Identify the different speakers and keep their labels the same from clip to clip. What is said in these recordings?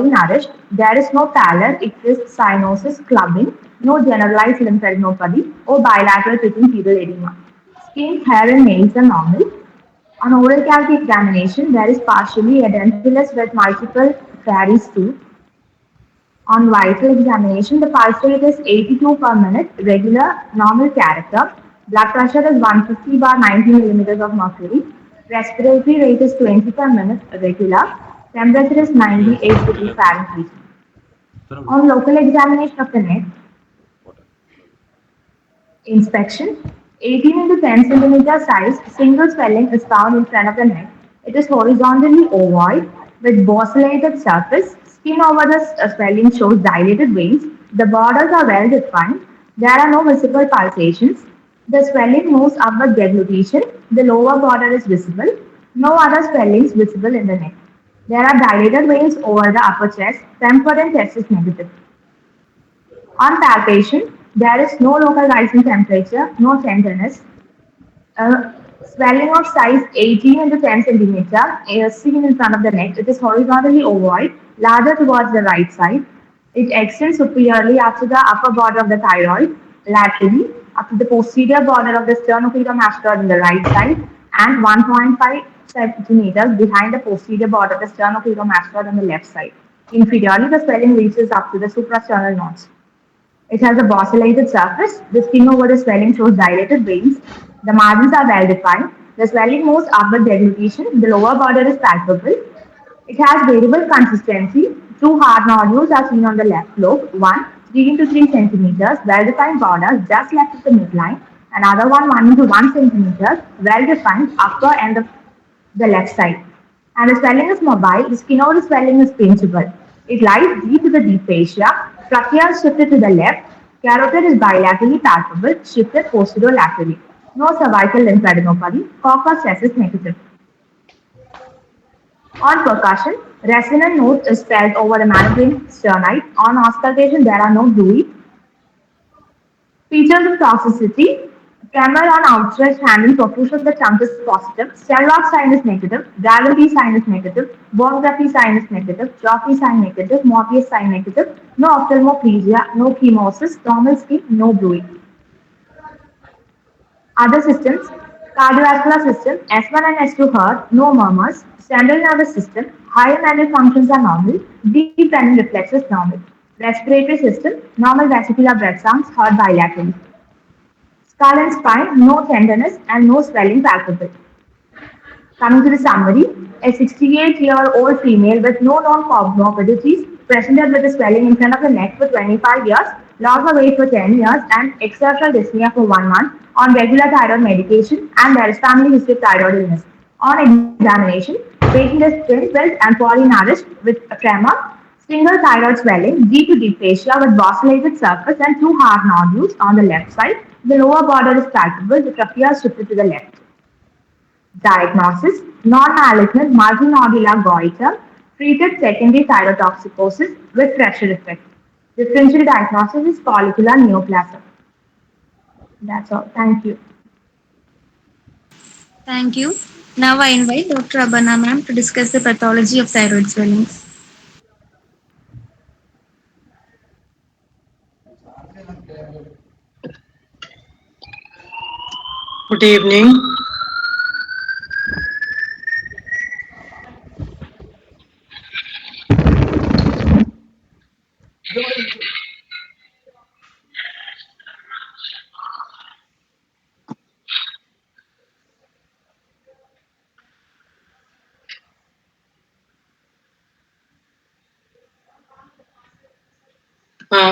Speaker 1: nourished. There is no pallor, ictus, cyanosis, clubbing, no generalized lymphadenopathy or bilateral pitting fetal edema. Skin, hair, and nails are normal. On oral cavity examination, there is partially edentulous with multiple caries tooth. On vital examination, the pulse rate is 82 per minute, regular, normal character. Blood pressure is 150 bar 90 millimeters of mercury. Respiratory rate is 20 per minute, regular. Temperature is 98 degrees Fahrenheit. On local examination of the neck, inspection, 18 into 10 centimeter size, single swelling is found in front of the neck. It is horizontally ovoid with bosselated surface. Skin over the swelling shows dilated veins. The borders are well defined. There are no visible pulsations. The swelling moves upward deglutition. The lower border is visible. No other swellings visible in the neck. There are dilated veins over the upper chest. Temper test is negative. On palpation, there is no local rise in temperature, no tenderness. Uh, Swelling of size 18 into 10 centimeter is seen in front of the neck. It is horizontally ovoid, larger towards the right side. It extends superiorly up to the upper border of the thyroid, laterally up to the posterior border of the sternocleidomastoid on the right side, and 1.5 centimeters behind the posterior border of the sternocleidomastoid on the left side. Inferiorly, the swelling reaches up to the suprasternal nodes. It has a bosselated surface. The skin over the swelling shows dilated veins. The margins are well defined. The swelling moves upward deglutition. The lower border is palpable. It has variable consistency. Two hard nodules are seen on the left lobe. One, 3 into 3 centimeters, well defined border just left of the midline. Another one, 1 into 1 centimeter, well defined upper end of the left side. And the swelling is mobile. The skin over the swelling is pinchable. It lies deep to the deep fascia. Trachea is shifted to the left. Carotid is bilaterally palpable, shifted posterolaterally. No cervical lymphadenopathy. Cocker stress is negative. On percussion, resonant note is felt over the mandibular sternite. On auscultation, there are no bluey. Features of toxicity: tremor on outstretched hand and protrusion of the trunk is positive. Stellock sign is negative. Dragon sign is negative. Bone sign is negative. Jockey sign negative. Morpheus sign negative. No ophthalmoplegia. No chemosis. Normal skin. No bluing. Other systems: cardiovascular system, S1 and S2 heart, no murmurs. Central nervous system, higher mental functions are normal. Deep running reflexes normal. Respiratory system, normal vesicular breath sounds, heard bilaterally. Skull and spine, no tenderness and no swelling palpable. Coming to the summary, a 68-year-old female with no known comorbidities presented with a swelling in front of the neck for 25 years, loss of weight for 10 years, and exertional dyspnea for 1 month on regular thyroid medication, and there is family history of thyroid illness. On examination, patient is thin, built, and poorly nourished with a tremor, single thyroid swelling, deep to deep fascia with bosselated surface, and two hard nodules on the left side. The lower border is palpable, the trachea is shifted to the left. Diagnosis: non-malignant multinodular goiter, treated secondary thyrotoxicosis with pressure effect. Differential diagnosis is follicular neoplasm. That's all. Thank you.
Speaker 2: Thank you. Now I invite Dr. Abana ma'am to discuss the pathology of thyroid swellings.
Speaker 3: Good evening.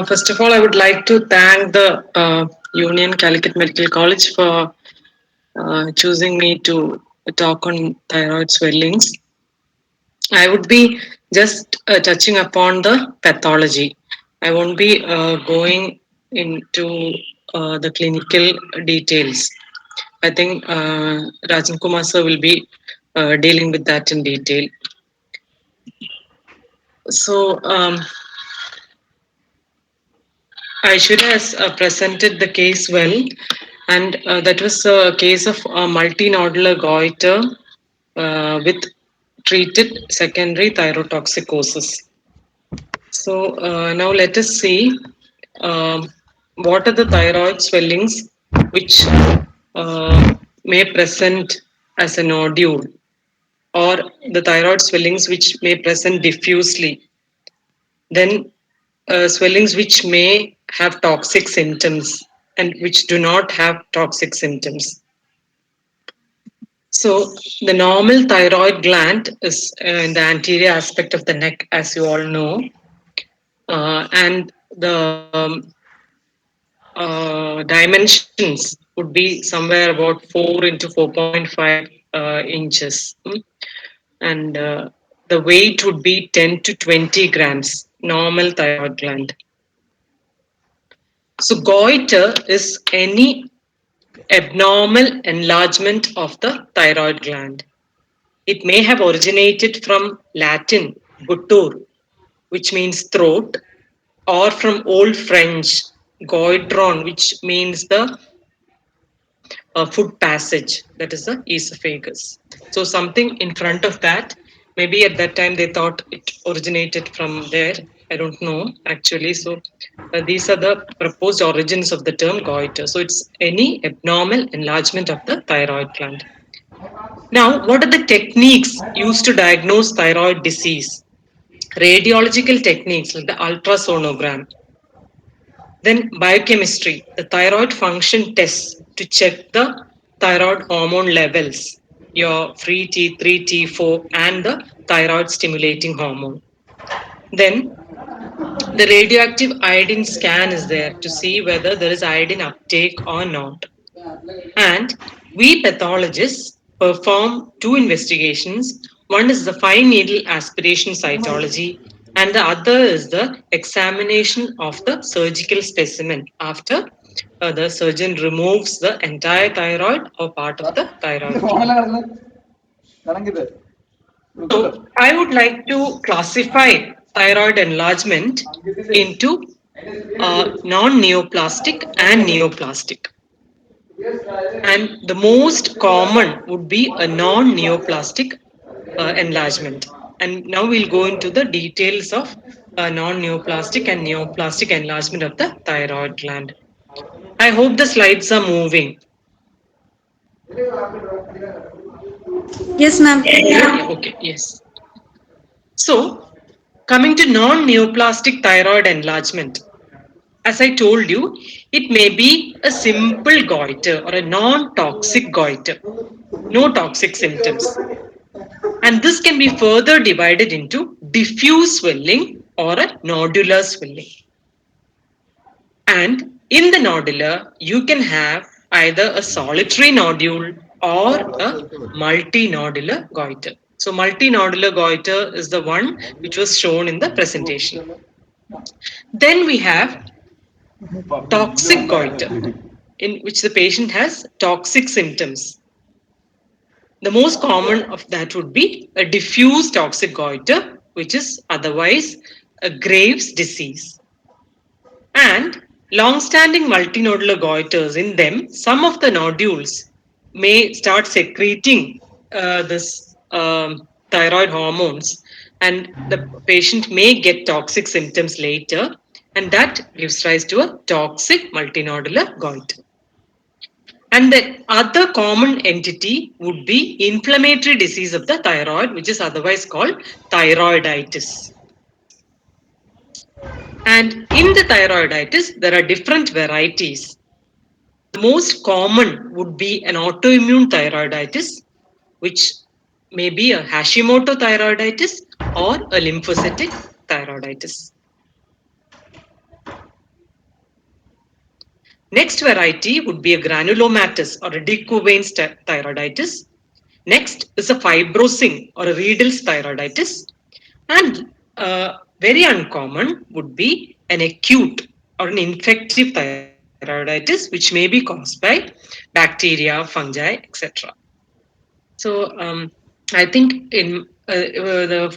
Speaker 3: First of all, I would like to thank the Union Calicut Medical College for choosing me to talk on thyroid swellings. I would be just touching upon the pathology. I won't be going into the clinical details. I think Rajan Kumar sir will be dealing with that in detail. So Aishwarya has presented the case well, and that was a case of multinodular goiter with treated secondary thyrotoxicosis. So now let us see um, what are the thyroid swellings which may present as a nodule, or the thyroid swellings which may present diffusely. Then swellings which may have toxic symptoms and which do not have toxic symptoms. So the normal thyroid gland is in the anterior aspect of the neck, as you all know, and the dimensions would be somewhere about 4 into 4.5 inches. And the weight would be 10 to 20 grams, normal thyroid gland. So goiter is any abnormal enlargement of the thyroid gland. It may have originated from Latin guttur, which means throat, or from Old French goitron, which means the food passage, that is the esophagus. So something in front of that, maybe at that time they thought it originated from there. I don't know actually. So these are the proposed origins of the term goiter. So it's any abnormal enlargement of the thyroid gland. Now, what are the techniques used to diagnose thyroid disease? Radiological techniques like the ultrasonogram, then biochemistry, the thyroid function tests to check the thyroid hormone levels, your free T3, T4, and the thyroid stimulating hormone. Then the radioactive iodine scan is there to see whether there is iodine uptake or not. And we pathologists perform two investigations. One is the fine needle aspiration cytology, and the other is the examination of the surgical specimen after the surgeon removes the entire thyroid or part of the thyroid gland. So, I would like to classify thyroid enlargement into non neoplastic and neoplastic. And the most common would be a non neoplastic enlargement. And now we'll go into the details of non neoplastic and neoplastic enlargement of the thyroid gland. I hope the slides are moving.
Speaker 2: Yes, ma'am.
Speaker 3: Yeah, okay, yes. So, coming to non neoplastic thyroid enlargement, as I told you, it may be a simple goiter or a non toxic goiter, no toxic symptoms. And this can be further divided into diffuse swelling or a nodular swelling. And in the nodular, you can have either a solitary nodule or a multinodular goiter. So, multinodular goiter is the one which was shown in the presentation. Then we have toxic goiter, in which the patient has toxic symptoms. The most common of that would be a diffuse toxic goiter, which is otherwise a Graves' disease. And long-standing multinodular goiters, in them, some of the nodules may start secreting this thyroid hormones, and the patient may get toxic symptoms later, and that gives rise to a toxic multinodular goiter. And the other common entity would be inflammatory disease of the thyroid, which is otherwise called thyroiditis. And in the thyroiditis, there are different varieties. The most common would be an autoimmune thyroiditis, which may be a Hashimoto thyroiditis or a lymphocytic thyroiditis. Next variety would be a granulomatous or a Decouvein's thyroiditis. Next is a fibrosing or a Riedel's thyroiditis. And very uncommon would be an acute or an infective thyroiditis, which may be caused by bacteria, fungi, etc. So I think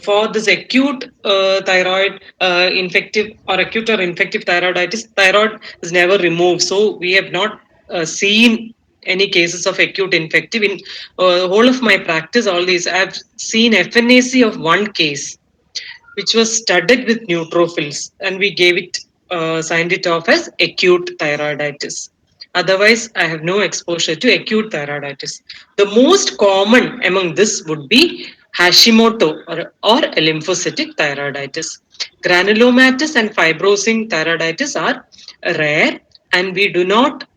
Speaker 3: for this acute thyroid infective or acute or infective thyroiditis, thyroid is never removed. So we have not seen any cases of acute infective in the whole of my practice. All these I've seen FNAC of one case, which was studded with neutrophils, and we gave it, signed it off as acute thyroiditis. Otherwise, I have no exposure to acute thyroiditis. The most common among this would be Hashimoto or lymphocytic thyroiditis. Granulomatous and fibrosing thyroiditis are rare, and we do not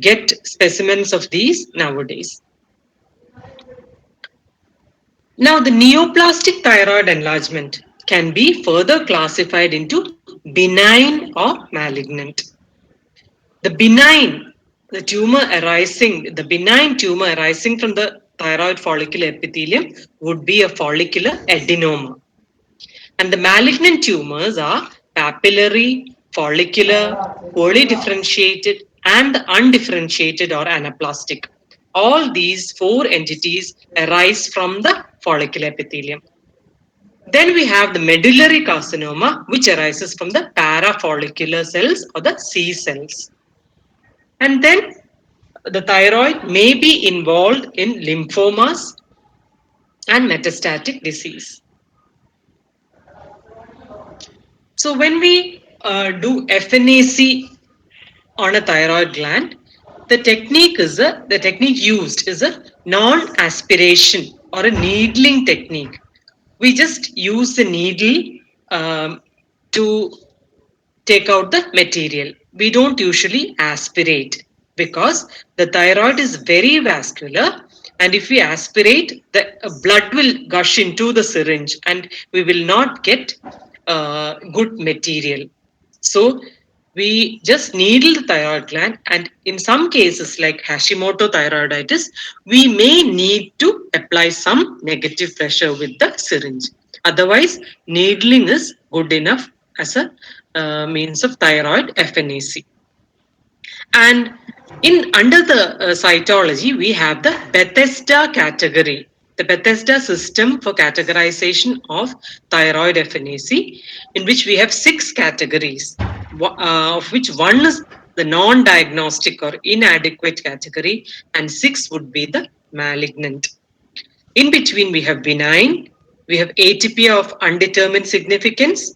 Speaker 3: get specimens of these nowadays. Now, the neoplastic thyroid enlargement can be further classified into benign or malignant. The benign tumor arising from the thyroid follicular epithelium would be a follicular adenoma. And the malignant tumors are papillary, follicular, poorly differentiated, and undifferentiated or anaplastic. All these four entities arise from the follicular epithelium. Then we have the medullary carcinoma, which arises from the parafollicular cells or the C cells. And then the thyroid may be involved in lymphomas and metastatic disease. So when we do FNAC on a thyroid gland, the technique used is a non-aspiration or a needling technique. We just use the needle to take out the material. We don't usually aspirate because the thyroid is very vascular, and if we aspirate, the blood will gush into the syringe and we will not get good material. So we just needle the thyroid gland, and in some cases like Hashimoto thyroiditis, we may need to apply some negative pressure with the syringe. Otherwise, needling is good enough as a means of thyroid FNAC. And in under the cytology, we have the Bethesda category, the Bethesda system for categorization of thyroid FNAC, in which we have 6 categories, of which one is the non-diagnostic or inadequate category, and 6 would be the malignant. In between, we have benign, we have atypia of undetermined significance.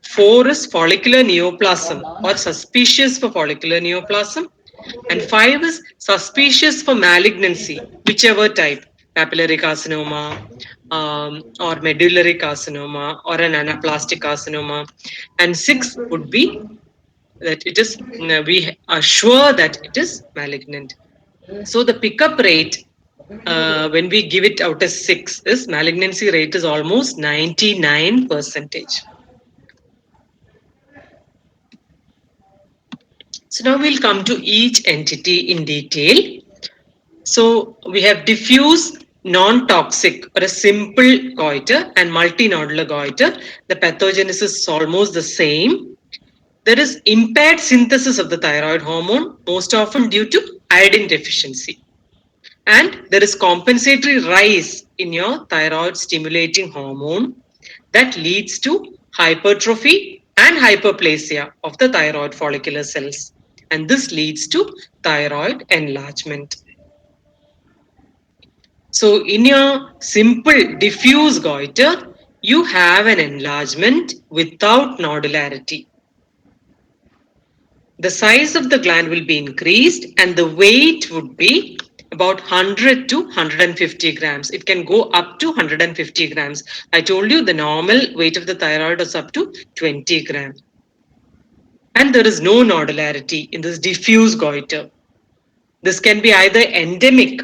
Speaker 3: 4 is follicular neoplasm or suspicious for follicular neoplasm. And 5 is suspicious for malignancy, whichever type, papillary carcinoma or medullary carcinoma or an anaplastic carcinoma. And 6 would be that it is, we are sure that it is malignant. So the pickup rate when we give it out as 6 is malignancy rate is almost 99%. So now we'll come to each entity in detail. So we have diffuse non-toxic or a simple goiter and multinodular goiter. The pathogenesis is almost the same. There is impaired synthesis of the thyroid hormone, most often due to iodine deficiency. And there is compensatory rise in your thyroid stimulating hormone that leads to hypertrophy and hyperplasia of the thyroid follicular cells. And this leads to thyroid enlargement. So in your simple diffuse goiter, you have an enlargement without nodularity. The size of the gland will be increased and the weight would be about 100 to 150 grams. It can go up to 150 grams. I told you the normal weight of the thyroid is up to 20 grams. And there is no nodularity in this diffuse goiter. This can be either endemic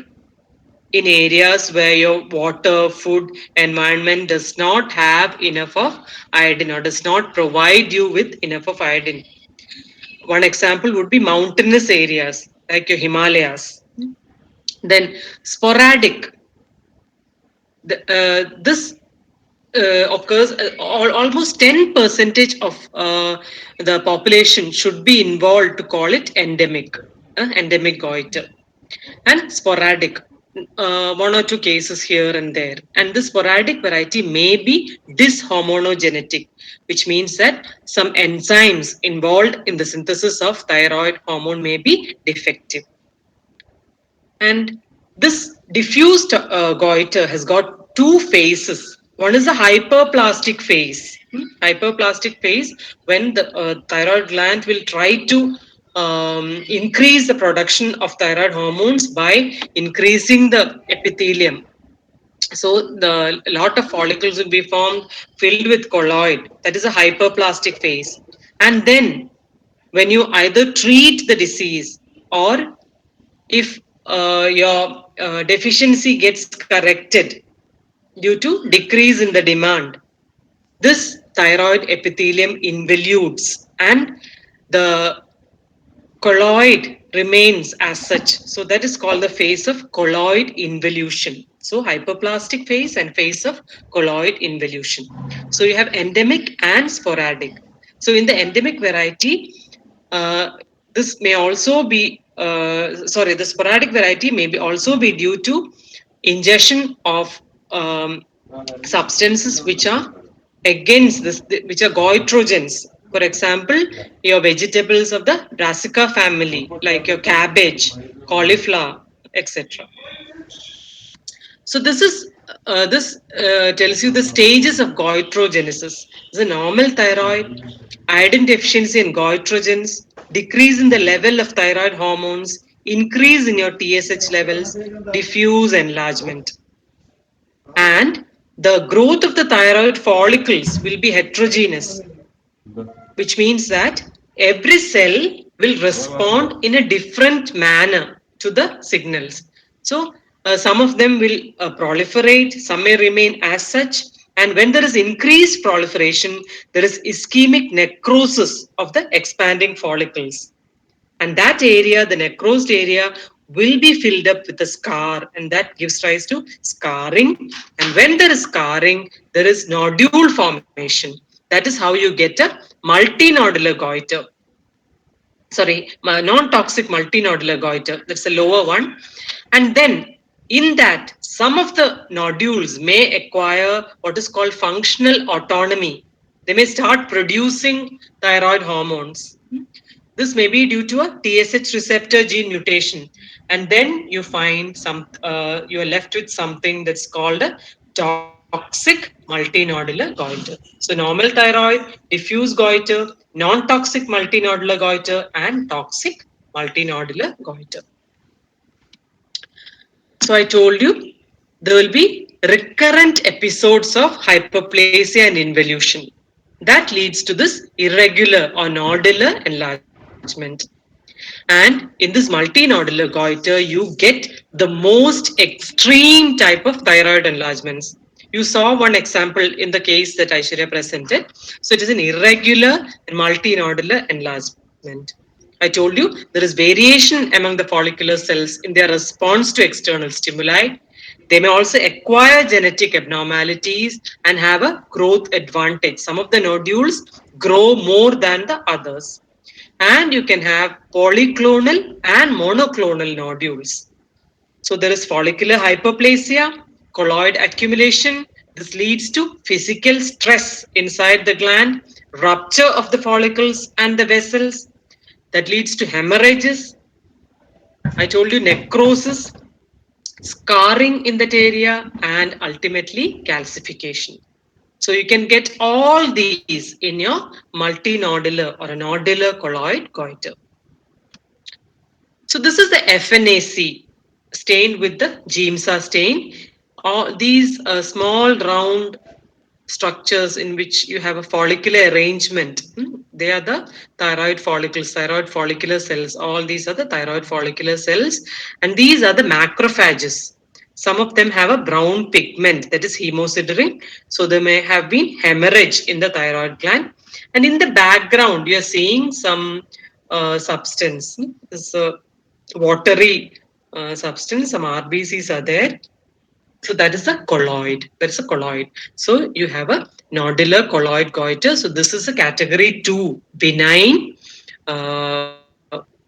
Speaker 3: in areas where your water, food, environment does not have enough of iodine or does not provide you with enough of iodine. One example would be mountainous areas like your Himalayas. Then sporadic. This occurs almost 10% of the population should be involved to call it endemic goiter. And sporadic, 1 or 2 cases here and there. And the sporadic variety may be dyshormonogenetic, which means that some enzymes involved in the synthesis of thyroid hormone may be defective. And this diffused goiter has got 2 phases. One is the hyperplastic phase. Hyperplastic phase, when the thyroid gland will try to increase the production of thyroid hormones by increasing the epithelium. So the lot of follicles will be formed filled with colloid. That is a hyperplastic phase. And then when you either treat the disease, or if your deficiency gets corrected due to decrease in the demand, this thyroid epithelium involutes and the colloid remains as such. So that is called the phase of colloid involution. So hyperplastic phase and phase of colloid involution. So you have endemic and sporadic. So in the endemic variety, this may also be, the sporadic variety may be also be due to ingestion of substances which are against this, which are goitrogens. For example, your vegetables of the brassica family, like your cabbage, cauliflower, etc. So this tells you the stages of goitrogenesis. The normal thyroid, iodine deficiency in goitrogens, decrease in the level of thyroid hormones, increase in your TSH levels, diffuse enlargement. And the growth of the thyroid follicles will be heterogeneous, which means that every cell will respond in a different manner to the signals. So, some of them will proliferate, some may remain as such. And when there is increased proliferation, there is ischemic necrosis of the expanding follicles. And that area, the necrosed area, will be filled up with a scar, and that gives rise to scarring. And when there is scarring, there is nodule formation. That is how you get a multinodular goiter. Sorry, non-toxic multinodular goiter. That's the lower one. And then in that, some of the nodules may acquire what is called functional autonomy. They may start producing thyroid hormones. This may be due to a TSH receptor gene mutation. And then you find you are left with something that's called a toxic multinodular goiter. So normal thyroid, diffuse goiter, non-toxic multinodular goiter, and toxic multinodular goiter. So I told you there will be recurrent episodes of hyperplasia and involution. That leads to this irregular or nodular enlargement. And in this multinodular goiter, you get the most extreme type of thyroid enlargements. You saw one example in the case that Aishwarya presented. So it is an irregular and multinodular enlargement. I told you there is variation among the follicular cells in their response to external stimuli. They may also acquire genetic abnormalities and have a growth advantage. Some of the nodules grow more than the others. And you can have polyclonal and monoclonal nodules. So there is follicular hyperplasia, colloid accumulation. This leads to physical stress inside the gland, rupture of the follicles and the vessels. That leads to hemorrhages. I told you necrosis, scarring in that area, and ultimately calcification. So you can get all these in your multinodular or a nodular colloid goiter. So this is the FNAC stained with the GIMSA stain. All these small round structures in which you have a follicular arrangement. They are the thyroid follicles, thyroid follicular cells. All these are the thyroid follicular cells. And these are the macrophages. Some of them have a brown pigment, that is hemosiderin. So there may have been hemorrhage in the thyroid gland. And in the background, you are seeing some substance. This watery substance, some RBCs are there. So that is a colloid. That's a colloid. So you have a nodular colloid goiter. So this is a category 2, benign.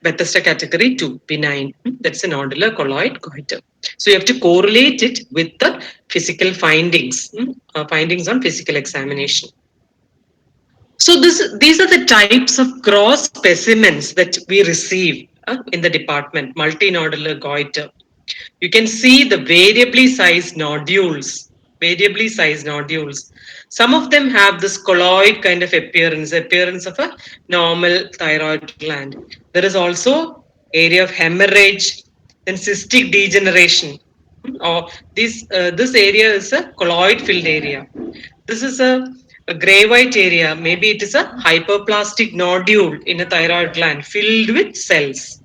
Speaker 3: Bethesda category 2, benign. That's a nodular colloid goiter. So you have to correlate it with the physical findings, findings on physical examination. So these are the types of gross specimens that we receive in the department, multinodular goiter. You can see the variably sized nodules. variably sized nodules. Some of them have this colloid kind of appearance of a normal thyroid gland. There is also area of hemorrhage, then cystic degeneration. Or this area is a colloid filled area. This is a gray white area. Maybe it is a hyperplastic nodule in a thyroid gland filled with cells.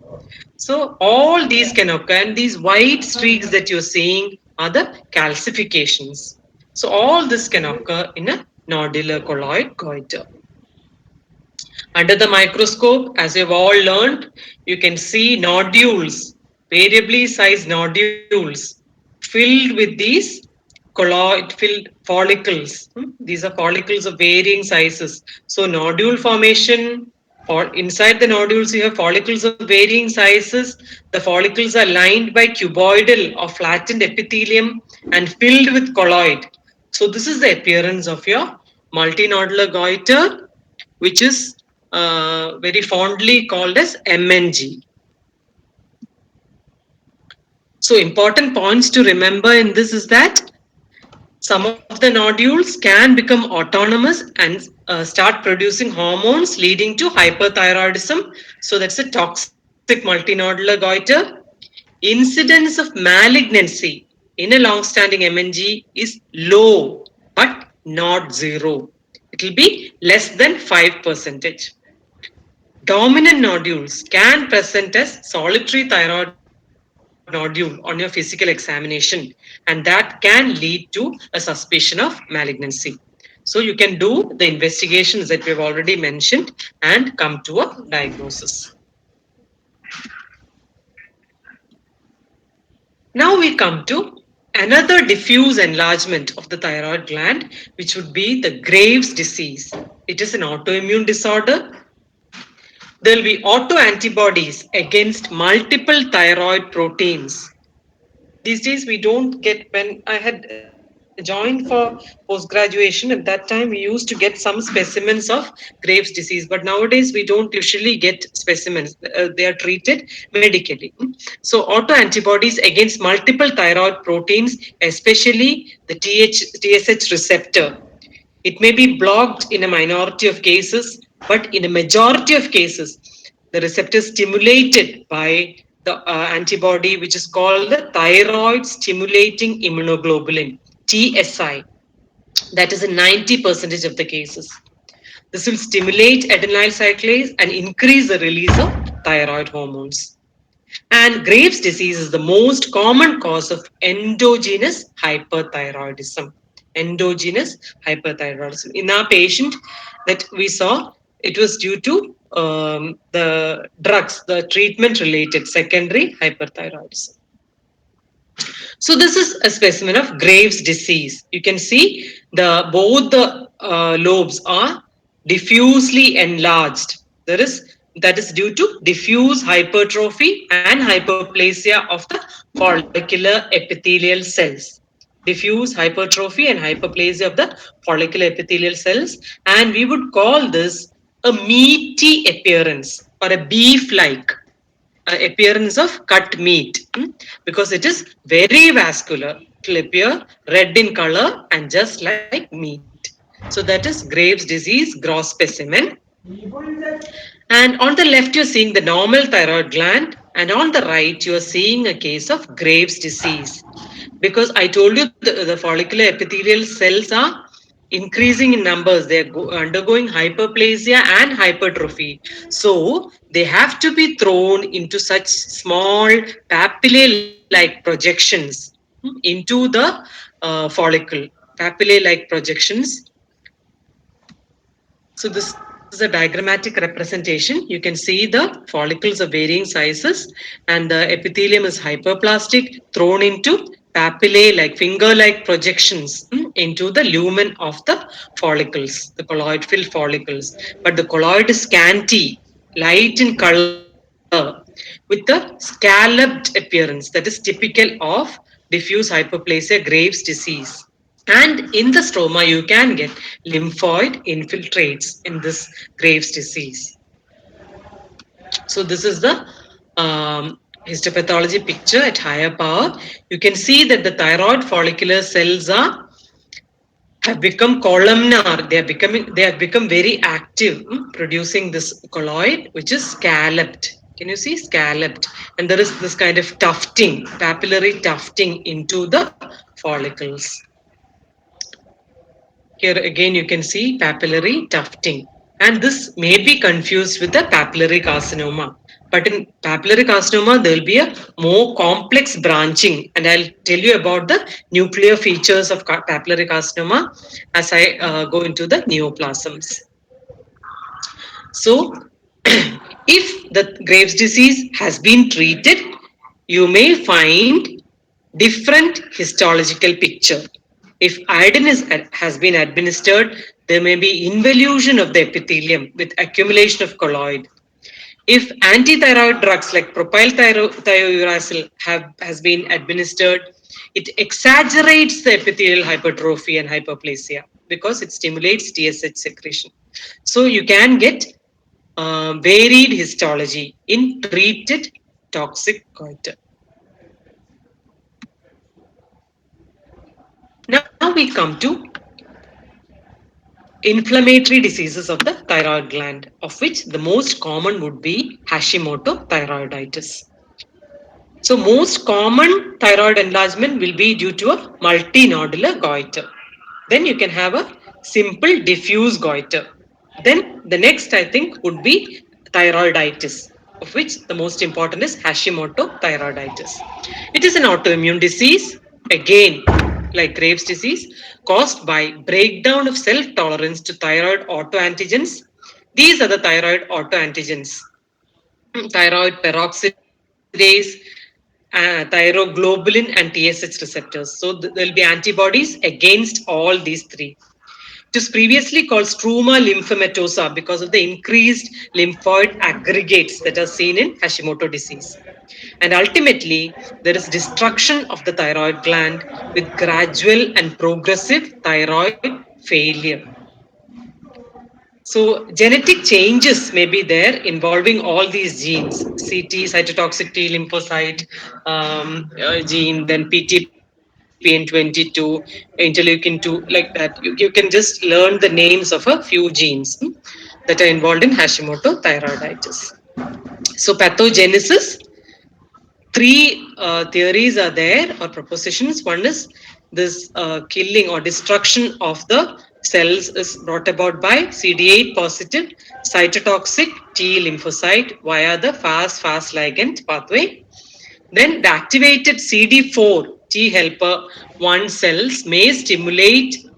Speaker 3: So all these can occur, and these white streaks that you're seeing are the calcifications. So all this can occur in a nodular colloid goiter. Under the microscope, as you've all learned, you can see nodules, variably sized nodules, filled with these colloid filled follicles. These are follicles of varying sizes. So nodule formation, or inside the nodules you have follicles of varying sizes. The follicles are lined by cuboidal or flattened epithelium and filled with colloid. So this is the appearance of your multinodular goiter, which is very fondly called as MNG. So important points to remember in this is that some of the nodules can become autonomous and start producing hormones leading to hyperthyroidism. So that's a toxic multinodular goiter. Incidence of malignancy in a long-standing MNG is low, but not zero. It will be less than 5%. Dominant nodules can present as solitary thyroid nodule on your physical examination, and that can lead to a suspicion of malignancy. So you can do the investigations that we have already mentioned and come to a diagnosis. Now we come to another diffuse enlargement of the thyroid gland, which would be the Graves' disease. It is an autoimmune disorder. There will be autoantibodies against multiple thyroid proteins. These days we don't get, when I had joined for post-graduation, at that time we used to get some specimens of Graves' disease, but nowadays we don't usually get specimens. They are treated medically. So autoantibodies against multiple thyroid proteins, especially the TSH receptor. It may be blocked in a minority of cases, but in a majority of cases, the receptor is stimulated by the antibody, which is called the thyroid stimulating immunoglobulin, TSI. That is in 90% of the cases. This will stimulate adenyl cyclase and increase the release of thyroid hormones. And Graves' disease is the most common cause of endogenous hyperthyroidism. Endogenous hyperthyroidism. In our patient that we saw, it was due to the drugs, the treatment related secondary hyperthyroidism. So this is a specimen of Graves' disease. You can see both the lobes are diffusely enlarged. That is due to diffuse hypertrophy and hyperplasia of the follicular epithelial cells. Diffuse hypertrophy and hyperplasia of the follicular epithelial cells, and we would call this a meaty appearance or a beef-like appearance of cut meat, because it is very vascular. It will appear red in color and just like meat. So that is Graves' disease, gross specimen. And on the left, you're seeing the normal thyroid gland, and on the right, you're seeing a case of Graves' disease. Because I told you the follicular epithelial cells are increasing in numbers. They're undergoing hyperplasia and hypertrophy. So they have to be thrown into such small papillae-like projections into the follicle. Papillae-like projections. So this is a diagrammatic representation. You can see the follicles of varying sizes, and the epithelium is hyperplastic, thrown into papillae like finger-like projections into the lumen of the follicles, the colloid-filled follicles. But the colloid is scanty, light in color, with the scalloped appearance that is typical of diffuse hyperplasia, Graves' disease. And in the stroma, you can get lymphoid infiltrates in this Graves' disease. So this is the histopathology picture at higher power. You can see that the thyroid follicular cells are have become columnar. They have become very active, producing this colloid, which is scalloped. Can you see scalloped? And there is this kind of tufting, papillary tufting into the follicles. Here again, you can see papillary tufting. And this may be confused with the papillary carcinoma. But in papillary carcinoma, there will be a more complex branching. And I'll tell you about the nuclear features of papillary carcinoma as I go into the neoplasms. So, if the Graves' disease has been treated, you may find different histological picture. If iodine has been administered, there may be involution of the epithelium with accumulation of colloid. If antithyroid drugs like propylthiouracil has been administered, it exaggerates the epithelial hypertrophy and hyperplasia because it stimulates TSH secretion. So you can get varied histology in treated toxic goiter. Now we come to inflammatory diseases of the thyroid gland, of which the most common would be Hashimoto thyroiditis. So most common thyroid enlargement will be due to a multinodular goiter. Then you can have a simple diffuse goiter. Then the next I think would be thyroiditis, of which the most important is Hashimoto thyroiditis. It is an autoimmune disease, again like Graves' disease, caused by breakdown of self-tolerance to thyroid autoantigens. These are the thyroid autoantigens: thyroid peroxidase, thyroglobulin, and TSH receptors. So there will be antibodies against all these three. It was previously called struma lymphomatosa because of the increased lymphoid aggregates that are seen in Hashimoto disease. And ultimately, there is destruction of the thyroid gland with gradual and progressive thyroid failure. So genetic changes may be there involving all these genes: CT, cytotoxic T lymphocyte gene, then PTPN22, interleukin 2, like that. You can just learn the names of a few genes that are involved in Hashimoto thyroiditis. So pathogenesis, three theories are there or propositions. One is this killing or destruction of the cells is brought about by CD8 positive cytotoxic T lymphocyte via the FAS ligand pathway. Then the activated CD4 T helper 1 cells may secrete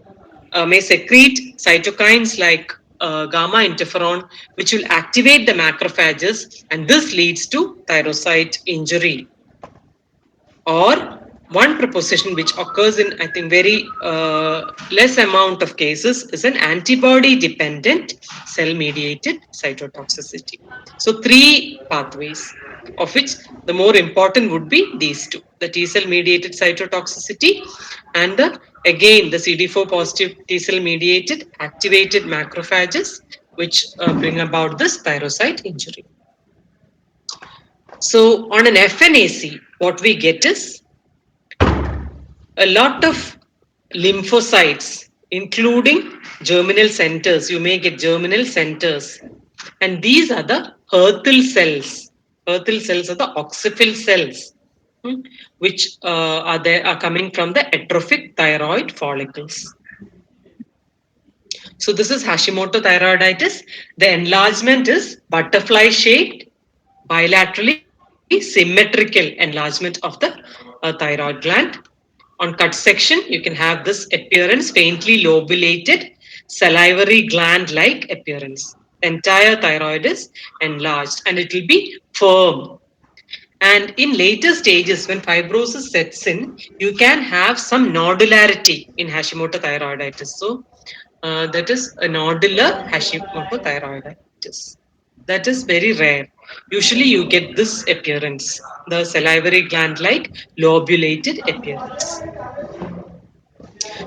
Speaker 3: cytokines like gamma interferon, which will activate the macrophages, and this leads to thyrocyte injury. Or one proposition which occurs in, I think, very less amount of cases is an antibody-dependent cell-mediated cytotoxicity. So three pathways, of which the more important would be these two: the T-cell mediated cytotoxicity and again the CD4 positive T-cell mediated activated macrophages, which bring about this thyrocyte injury. So on an FNAC, what we get is a lot of lymphocytes, including germinal centers. You may get germinal centers. And these are the Hertel cells. Hertel cells are the oxyphil cells, which are coming from the atrophic thyroid follicles. So this is Hashimoto thyroiditis. The enlargement is butterfly shaped, bilaterally symmetrical enlargement of the thyroid gland. On cut section, you can have this appearance, faintly lobulated, salivary gland-like appearance. Entire thyroid is enlarged and it will be firm. And in later stages, when fibrosis sets in, you can have some nodularity in Hashimoto thyroiditis. So that is a nodular Hashimoto thyroiditis. That is very rare. Usually you get this appearance, the salivary gland-like lobulated appearance.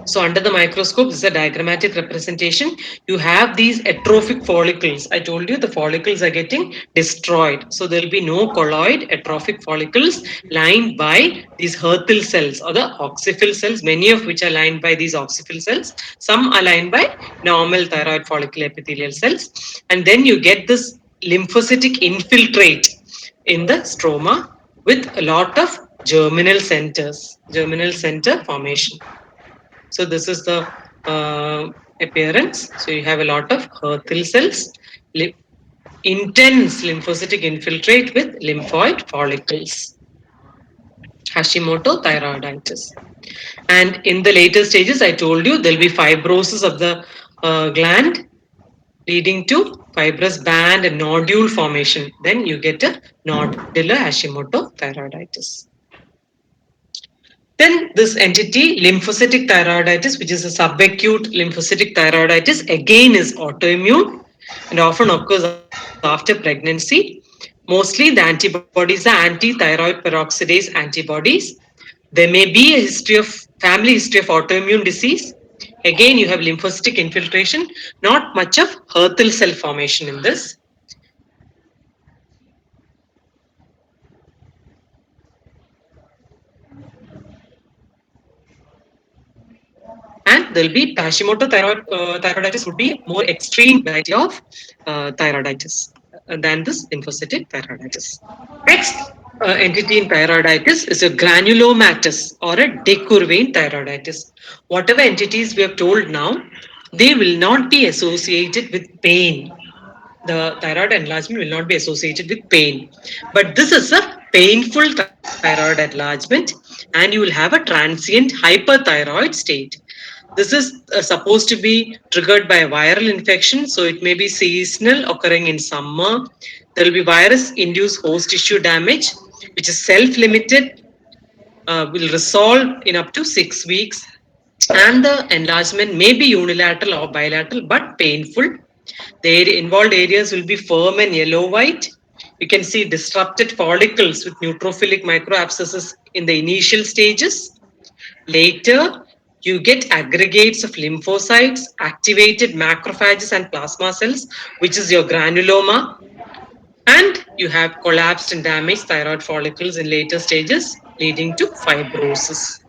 Speaker 3: So under the microscope, this is a diagrammatic representation. You have these atrophic follicles. I told you the follicles are getting destroyed. So there will be no colloid atrophic follicles lined by these Hertel cells or the oxyphil cells, many of which are lined by these oxyphil cells. Some are lined by normal thyroid follicle epithelial cells. And then you get this lymphocytic infiltrate in the stroma with a lot of germinal centers, germinal center formation. So this is the appearance. So you have a lot of Hertel cells, intense lymphocytic infiltrate with lymphoid follicles. Hashimoto thyroiditis. And in the later stages, I told you there'll be fibrosis of the gland leading to fibrous band and nodule formation. Then you get a nodular Hashimoto thyroiditis. Then this entity, lymphocytic thyroiditis, which is a subacute lymphocytic thyroiditis, again is autoimmune and often occurs after pregnancy. Mostly the antibodies are anti-thyroid peroxidase antibodies. There may be a history of family history of autoimmune disease. Again, you have lymphocytic infiltration, not much of Hertel cell formation in this. And there'll be Hashimoto thyroiditis would be more extreme variety of thyroiditis than this lymphocytic thyroiditis. Next entity in thyroiditis is a granulomatous or a decurvane thyroiditis. Whatever entities we have told now, they will not be associated with pain. The thyroid enlargement will not be associated with pain. But this is a painful thyroid enlargement, and you will have a transient hyperthyroid state. This is supposed to be triggered by a viral infection, so it may be seasonal, occurring in summer. There will be virus induced host tissue damage, which is self limited, will resolve in up to 6 weeks. And the enlargement may be unilateral or bilateral but painful. The involved areas will be firm and yellow white. You can see disrupted follicles with neutrophilic microabscesses in the initial stages. Later, you get aggregates of lymphocytes, activated macrophages, and plasma cells, which is your granuloma. And you have collapsed and damaged thyroid follicles in later stages, leading to fibrosis.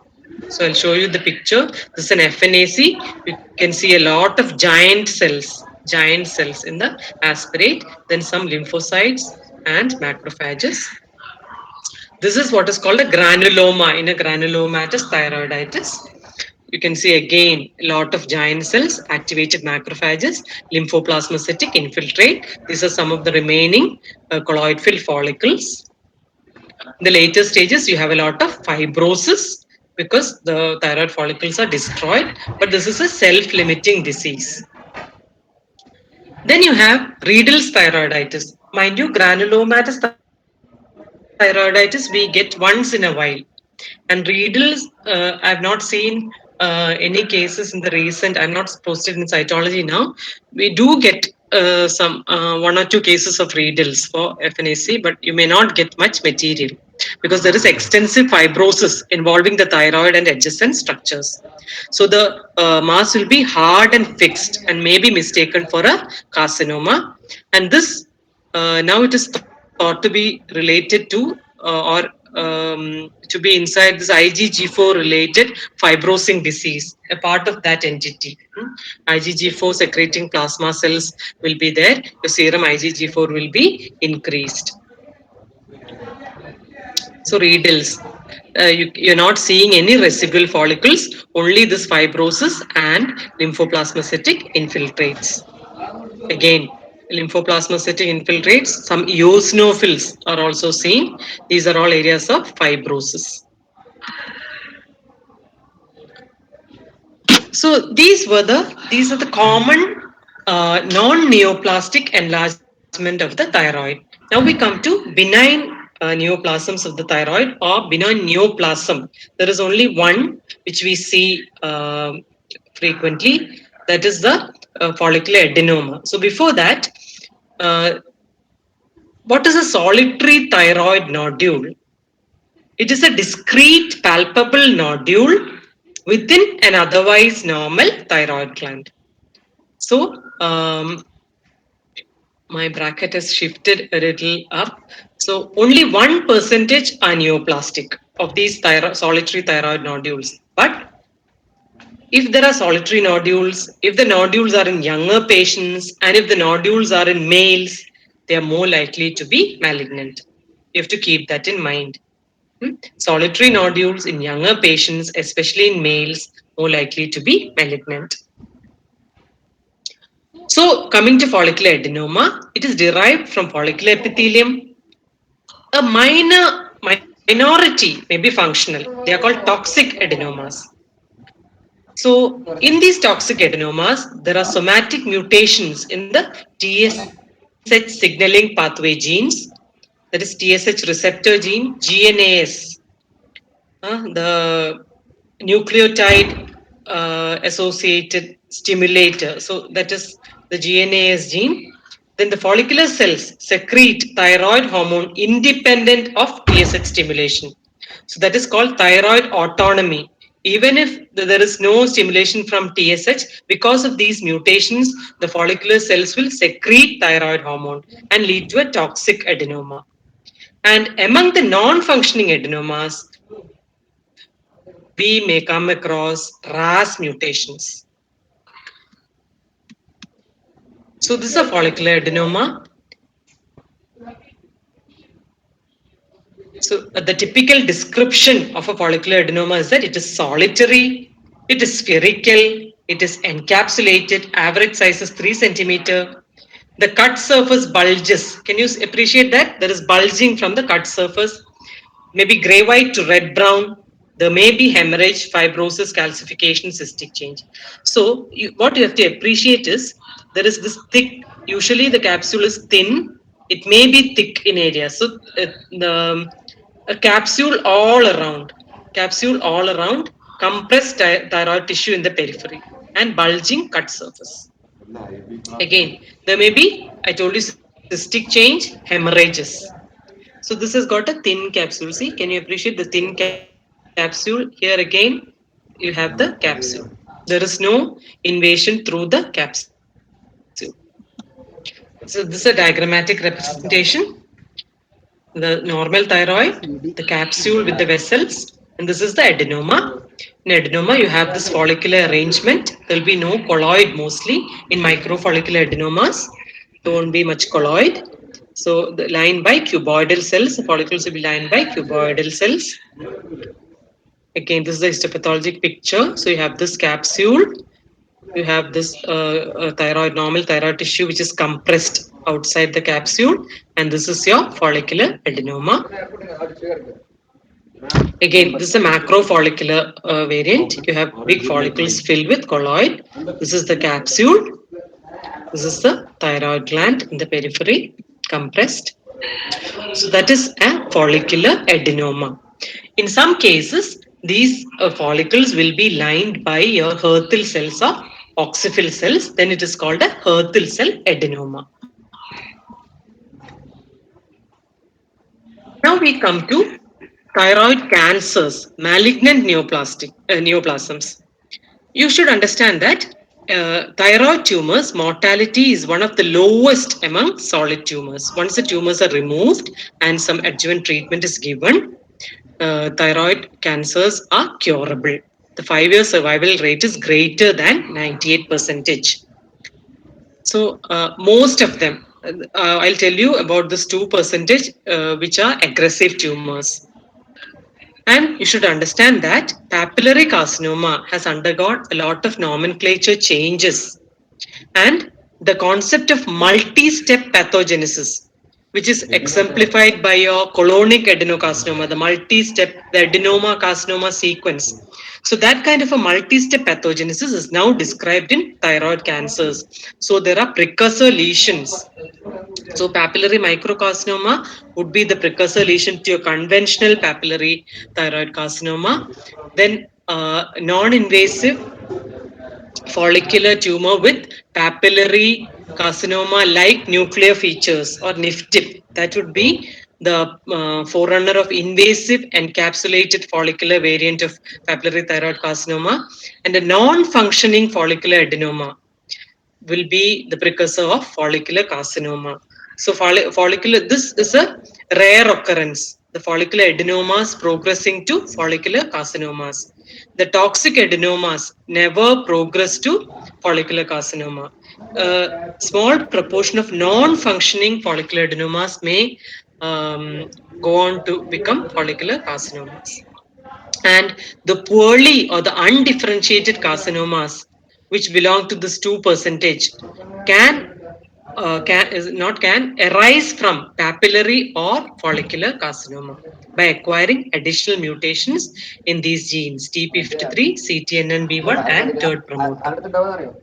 Speaker 3: So I'll show you the picture. This is an FNAC. You can see a lot of giant cells in the aspirate, then some lymphocytes and macrophages. This is what is called a granuloma in a granulomatous thyroiditis. You can see again a lot of giant cells, activated macrophages, lymphoplasmacytic infiltrate. These are some of the remaining colloid-filled follicles. In the later stages, you have a lot of fibrosis because the thyroid follicles are destroyed, but this is a self-limiting disease. Then you have Riedel's thyroiditis. Mind you, granulomatous thyroiditis we get once in a while. And Riedel's, I've not seen any cases in the recent, I'm not posted in cytology now. We do get one or two cases of Riedel's for FNAC, but you may not get much material because there is extensive fibrosis involving the thyroid and adjacent structures. So the mass will be hard and fixed and may be mistaken for a carcinoma. And this now it is thought to be related to to be inside this IgG4 related fibrosing disease, a part of that entity. IgG4 secreting plasma cells will be there. Your serum IgG4 will be increased. So Riedel's, you're not seeing any residual follicles, only this fibrosis and lymphoplasmacytic infiltrates. Again, lymphoplasmacytic infiltrates, some eosinophils are also seen. These are all areas of fibrosis. So these are the common non-neoplastic enlargement of the thyroid. Now we come to benign neoplasms of the thyroid or benign neoplasm. There is only one which we see frequently, that is the follicular adenoma. So before that, uh, what is a solitary thyroid nodule? It is a discrete palpable nodule within an otherwise normal thyroid gland. So, my bracket has shifted a little up. So, only 1% are neoplastic of these solitary thyroid nodules. But if there are solitary nodules, if the nodules are in younger patients, and if the nodules are in males, they are more likely to be malignant. You have to keep that in mind. Solitary nodules in younger patients, especially in males, more likely to be malignant. So, coming to follicular adenoma, it is derived from follicular epithelium. A minority may be functional. They are called toxic adenomas. So, in these toxic adenomas, there are somatic mutations in the TSH signaling pathway genes, that is TSH receptor gene, GNAS, the nucleotide associated stimulator. So, that is the GNAS gene. Then the follicular cells secrete thyroid hormone independent of TSH stimulation. So, that is called thyroid autonomy. Even if there is no stimulation from TSH, because of these mutations, the follicular cells will secrete thyroid hormone and lead to a toxic adenoma. And among the non-functioning adenomas, we may come across RAS mutations. So this is a follicular adenoma. So the typical description of a follicular adenoma is that it is solitary, it is spherical, it is encapsulated, average size is 3 centimeter. The cut surface bulges. Can you appreciate that? There is bulging from the cut surface, maybe gray white to red brown. There may be hemorrhage, fibrosis, calcification, cystic change. So, what you have to appreciate is there is this thick, usually the capsule is thin, it may be thick in area. So, a capsule all around, compressed thyroid tissue in the periphery, and bulging cut surface. Again, there may be, I told you, cystic change, hemorrhages. So this has got a thin capsule. See, can you appreciate the thin capsule? Here again, you have the capsule. There is no invasion through the capsule. So this is a diagrammatic representation. The normal thyroid, the capsule with the vessels, and this is the adenoma. In adenoma, you have this follicular arrangement. There will be no colloid mostly in microfollicular adenomas. There won't be much colloid. So the lined by cuboidal cells, the follicles will be lined by cuboidal cells. Again, this is the histopathologic picture. So you have this capsule, you have this normal thyroid tissue which is compressed outside the capsule, and this is your follicular adenoma. Again, this is a macrofollicular variant. You have big follicles filled with colloid. This is the capsule. This is the thyroid gland in the periphery, compressed. So that is a follicular adenoma. In some cases, these follicles will be lined by your Hertel cells or oxyphil cells. Then it is called a Hertel cell adenoma. Now we come to thyroid cancers, malignant neoplasms. You should understand that thyroid tumors mortality is one of the lowest among solid tumors. Once the tumors are removed and some adjuvant treatment is given, thyroid cancers are curable. The 5-year survival rate is greater than 98%. So most of them, I'll tell you about this 2% which are aggressive tumors. And you should understand that papillary carcinoma has undergone a lot of nomenclature changes. And the concept of multi-step pathogenesis, which is exemplified by your colonic adenocarcinoma, the multi-step, the adenoma carcinoma sequence. So that kind of a multi-step pathogenesis is now described in thyroid cancers. So there are precursor lesions. So papillary microcarcinoma would be the precursor lesion to your conventional papillary thyroid carcinoma. Then non-invasive follicular tumor with papillary carcinoma like nuclear features or NIFTIP. That would be the forerunner of invasive encapsulated follicular variant of papillary thyroid carcinoma, and a non-functioning follicular adenoma will be the precursor of follicular carcinoma. So follicular, this is a rare occurrence. The follicular adenomas progressing to follicular carcinomas. The toxic adenomas never progress to follicular carcinoma. A small proportion of non-functioning follicular adenomas may go on to become follicular carcinomas. And the poorly or the undifferentiated carcinomas, which belong to this 2%, can arise from papillary or follicular carcinoma by acquiring additional mutations in these genes TP53, CTNNB1, and TERT promoter.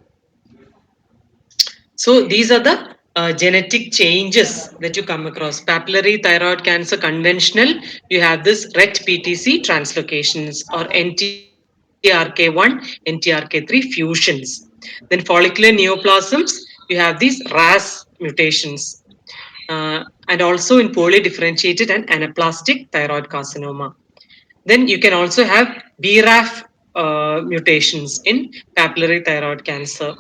Speaker 3: So these are the genetic changes that you come across. Papillary thyroid cancer conventional, you have this RET PTC translocations or NTRK1, NTRK3 fusions. Then follicular neoplasms, you have these RAS mutations. And also in poorly differentiated and anaplastic thyroid carcinoma. Then you can also have BRAF mutations in papillary thyroid cancer,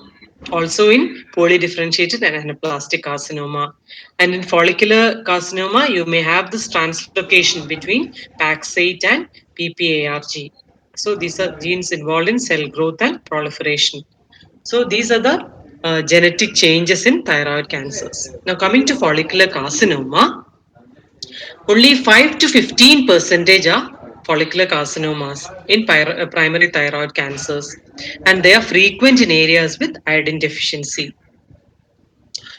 Speaker 3: also in poorly differentiated and anaplastic carcinoma. And in follicular carcinoma, you may have this translocation between PAX8 and PPARG. So these are genes involved in cell growth and proliferation. So these are the genetic changes in thyroid cancers. Now coming to follicular carcinoma, only 5 to 15% are follicular carcinomas in primary thyroid cancers, and they are frequent in areas with iodine deficiency.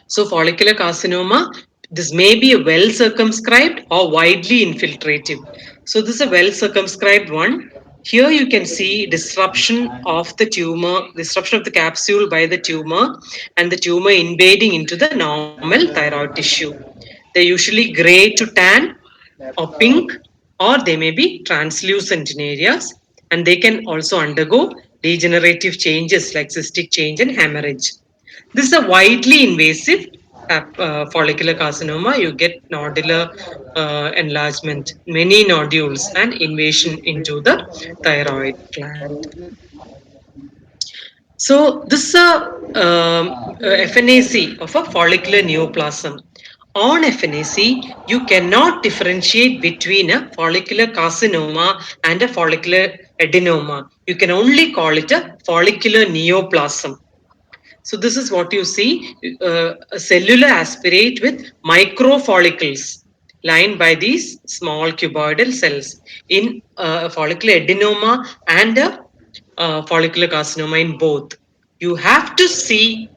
Speaker 3: So follicular carcinoma, this may be a well circumscribed or widely infiltrative. So this is a well circumscribed one. Here you can see disruption of the tumor, disruption of the capsule by the tumor, and the tumor invading into the normal thyroid tissue. They're usually gray to tan or pink, or they may be translucent in areas, and they can also undergo degenerative changes like cystic change and hemorrhage. This is a widely invasive follicular carcinoma. You get nodular enlargement, many nodules, and invasion into the thyroid gland. So this is a FNAC of a follicular neoplasm. On FNAC, you cannot differentiate between a follicular carcinoma and a follicular adenoma. You can only call it a follicular neoplasm. So this is what you see, a cellular aspirate with microfollicles lined by these small cuboidal cells in a follicular adenoma and a follicular carcinoma in both. You have to see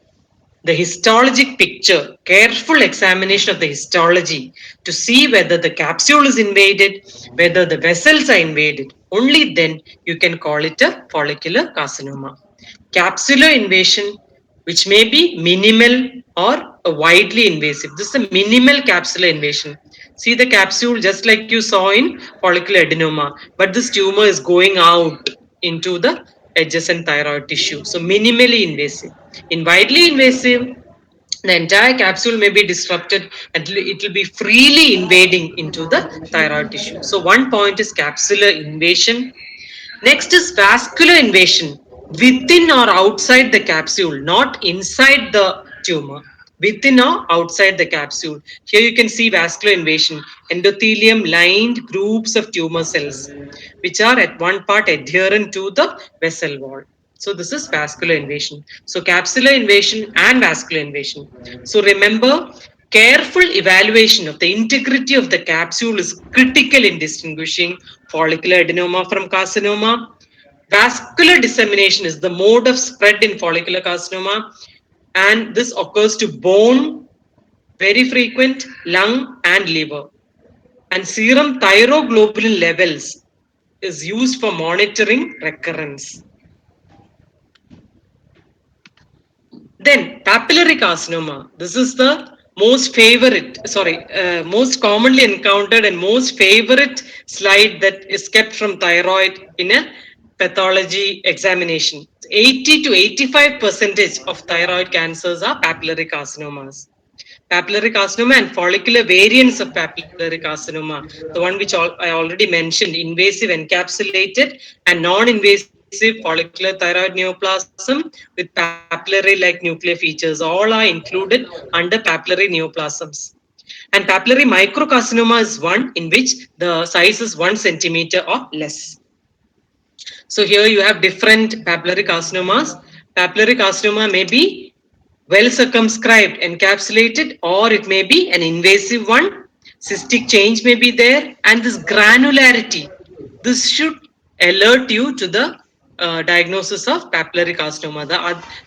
Speaker 3: the histologic picture, careful examination of the histology to see whether the capsule is invaded, whether the vessels are invaded. Only then you can call it a follicular carcinoma. Capsular invasion, which may be minimal or a widely invasive. This is a minimal capsular invasion. See the capsule just like you saw in follicular adenoma, but this tumor is going out into the adjacent thyroid tissue. So minimally invasive. In widely invasive, the entire capsule may be disrupted and it will be freely invading into the thyroid tissue. So one point is capsular invasion. Next is vascular invasion within or outside the capsule, not inside the tumor. Within or outside the capsule. Here you can see vascular invasion, endothelium lined groups of tumor cells, which are at one part adherent to the vessel wall. So this is vascular invasion. So capsular invasion and vascular invasion. So remember, careful evaluation of the integrity of the capsule is critical in distinguishing follicular adenoma from carcinoma. Vascular dissemination is the mode of spread in follicular carcinoma, and this occurs to bone, very frequent, lung, and liver. And serum thyroglobulin levels is used for monitoring recurrence. Then papillary carcinoma. This is the most commonly encountered and most favorite slide that is kept from thyroid in a pathology examination. 80 to 85% of thyroid cancers are papillary carcinomas. papillary carcinoma and follicular variants of papillary carcinoma. The one which I already mentioned, invasive encapsulated and non-invasive follicular thyroid neoplasm with papillary like nuclear features. All are included under papillary neoplasms. And papillary microcarcinoma is one in which the size is 1 centimeter or less. So here you have different papillary carcinomas. Papillary carcinoma may be well circumscribed, encapsulated, or it may be an invasive one. Cystic change may be there, and this granularity, this should alert you to the diagnosis of papillary carcinoma.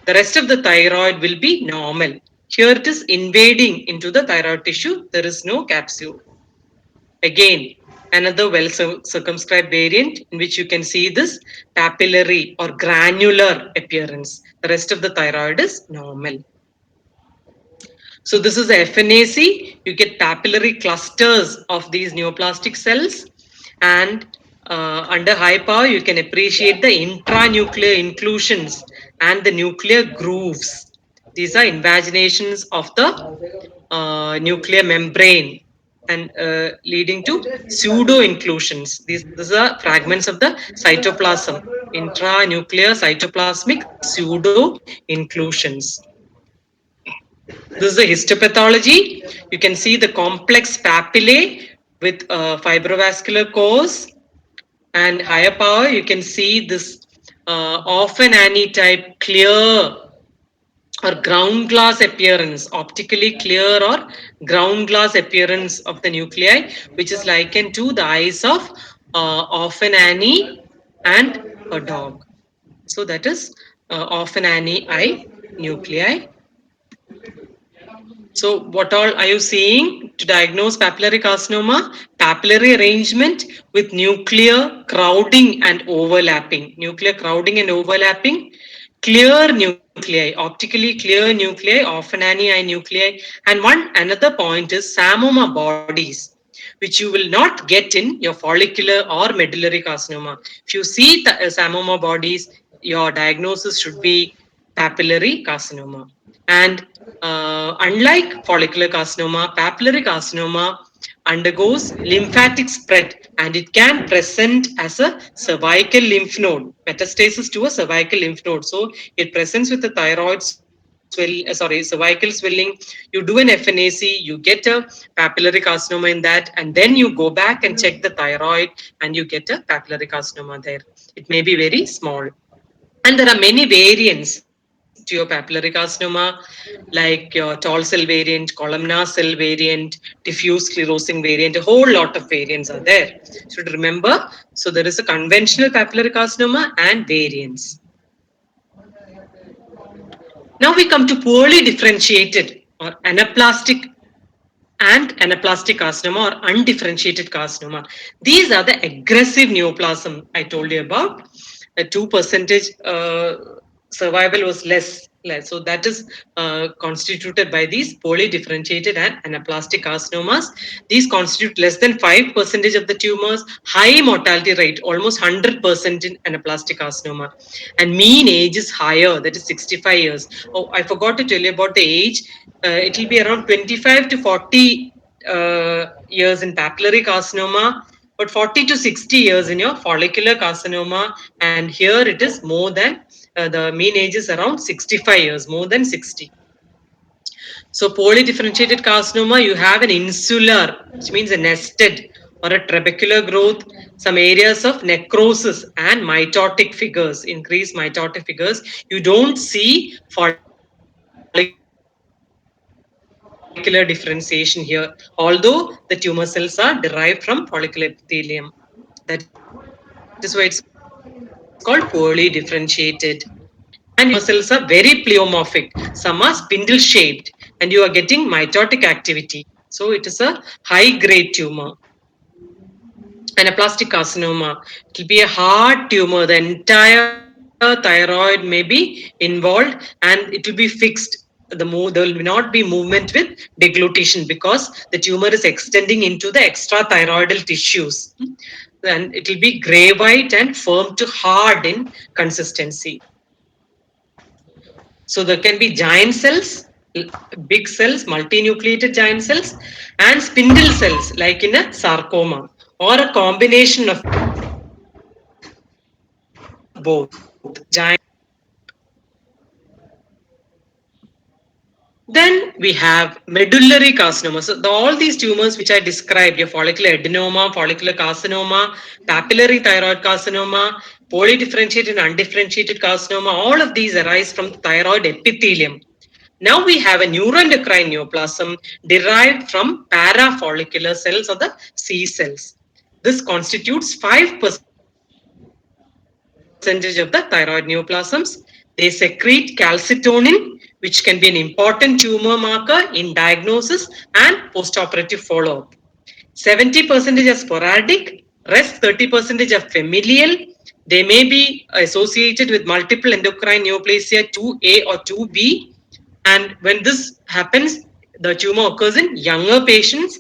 Speaker 3: The rest of the thyroid will be normal. Here it is invading into the thyroid tissue. There is no capsule. Again, another well circumscribed variant in which you can see this papillary or granular appearance. The rest of the thyroid is normal. So this is the FNAC. You get papillary clusters of these neoplastic cells, and under high power you can appreciate the intranuclear inclusions and the nuclear grooves. These are invaginations of the nuclear membrane and leading to pseudo inclusions. These are fragments of the cytoplasm, intranuclear cytoplasmic pseudo inclusions. This is the histopathology. You can see the complex papillae with fibrovascular cores, and higher power you can see this often Annie type clear or ground glass appearance, optically clear or ground glass appearance of the nuclei, which is likened to the eyes of often Annie and a dog. So that is often Annie eye nuclei. So what all are you seeing to diagnose papillary carcinoma? Papillary arrangement with nuclear crowding and overlapping. Nuclear crowding and overlapping. Clear nuclei, optically clear nuclei, often Annie eye nuclei. And another point is Samoma bodies, which you will not get in your follicular or medullary carcinoma. If you see the Samoma bodies, your diagnosis should be papillary carcinoma. And unlike follicular carcinoma, papillary carcinoma undergoes lymphatic spread, and it can present as a cervical lymph node, metastasis to a cervical lymph node. So it presents with the thyroid cervical swelling. You do an FNAC, you get a papillary carcinoma in that, and then you go back and check the thyroid and you get a papillary carcinoma there. It may be very small. And there are many variants to your papillary carcinoma, like your tall cell variant, columnar cell variant, diffuse sclerosing variant. A whole lot of variants are there. Should remember. So there is a conventional papillary carcinoma and variants. Now we come to poorly differentiated or anaplastic and anaplastic carcinoma or undifferentiated carcinoma. These are the aggressive neoplasm I told you about. The 2% survival was less. So that is constituted by these poorly differentiated and anaplastic carcinomas. These constitute less than 5% of the tumors, high mortality rate, almost 100% in anaplastic carcinoma. And mean age is higher, that is 65 years. Oh, I forgot to tell you about the age. It will be around 25 to 40 years in papillary carcinoma, but 40 to 60 years in your follicular carcinoma. And here it is more than the mean age is around 65 years, more than 60. So poorly differentiated carcinoma, you have an insular, which means a nested or a trabecular growth, some areas of necrosis and mitotic figures, increased mitotic figures. You don't see follicular differentiation here, although the tumor cells are derived from follicular epithelium. That is why it's called poorly differentiated. And your cells are very pleomorphic. Some are spindle shaped, and you are getting mitotic activity. So it is a high grade tumor. Anaplastic carcinoma, it will be a hard tumor. The entire thyroid may be involved and it will be fixed. There will not be movement with deglutition because the tumor is extending into the extrathyroidal tissues. And it will be gray white and firm to hard in consistency. So there can be giant cells big cells, multinucleated giant cells, and spindle cells, like in a sarcoma, or a combination of both. Then we have medullary carcinoma. So all these tumors which I described, your follicular adenoma, follicular carcinoma, papillary thyroid carcinoma, polydifferentiated and undifferentiated carcinoma, all of these arise from thyroid epithelium. Now we have a neuroendocrine neoplasm derived from parafollicular cells or the C cells. This constitutes 5% of the thyroid neoplasms. They secrete calcitonin, which can be an important tumor marker in diagnosis and postoperative follow-up. 70% are sporadic, rest 30% are familial. They may be associated with multiple endocrine neoplasia 2A or 2B. And when this happens, the tumor occurs in younger patients.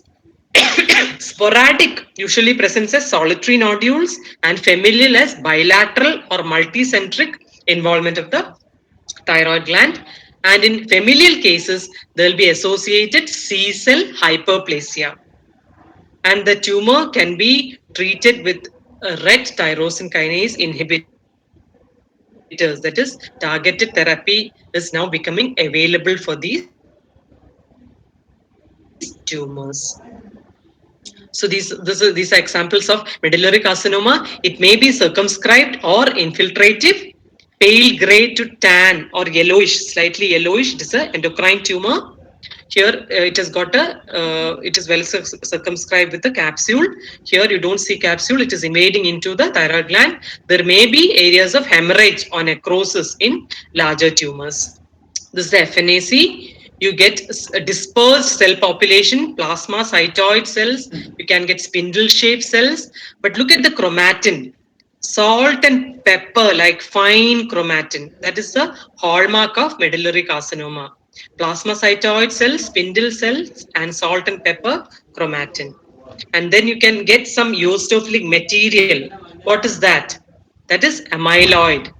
Speaker 3: Sporadic usually presents as solitary nodules, and familial as bilateral or multicentric involvement of the thyroid gland. And in familial cases, there will be associated C cell hyperplasia. And the tumor can be treated with RET tyrosine kinase inhibitors. That is, targeted therapy is now becoming available for these tumors. So these are examples of medullary carcinoma. It may be circumscribed or infiltrative, pale gray to tan or yellowish, slightly yellowish. It is an endocrine tumor. Here it has got it is well circumscribed with the capsule. Here you don't see capsule. It is invading into the thyroid gland. There may be areas of hemorrhage or necrosis in larger tumors. This is the FNAC. You get a dispersed cell population, plasma cytoid cells. You can get spindle shaped cells. But look at the chromatin. Salt and pepper, like fine chromatin. That is the hallmark of medullary carcinoma. Plasmacytoid cells, spindle cells, and salt and pepper chromatin. And then you can get some eosinophilic material. What is that? That is amyloid.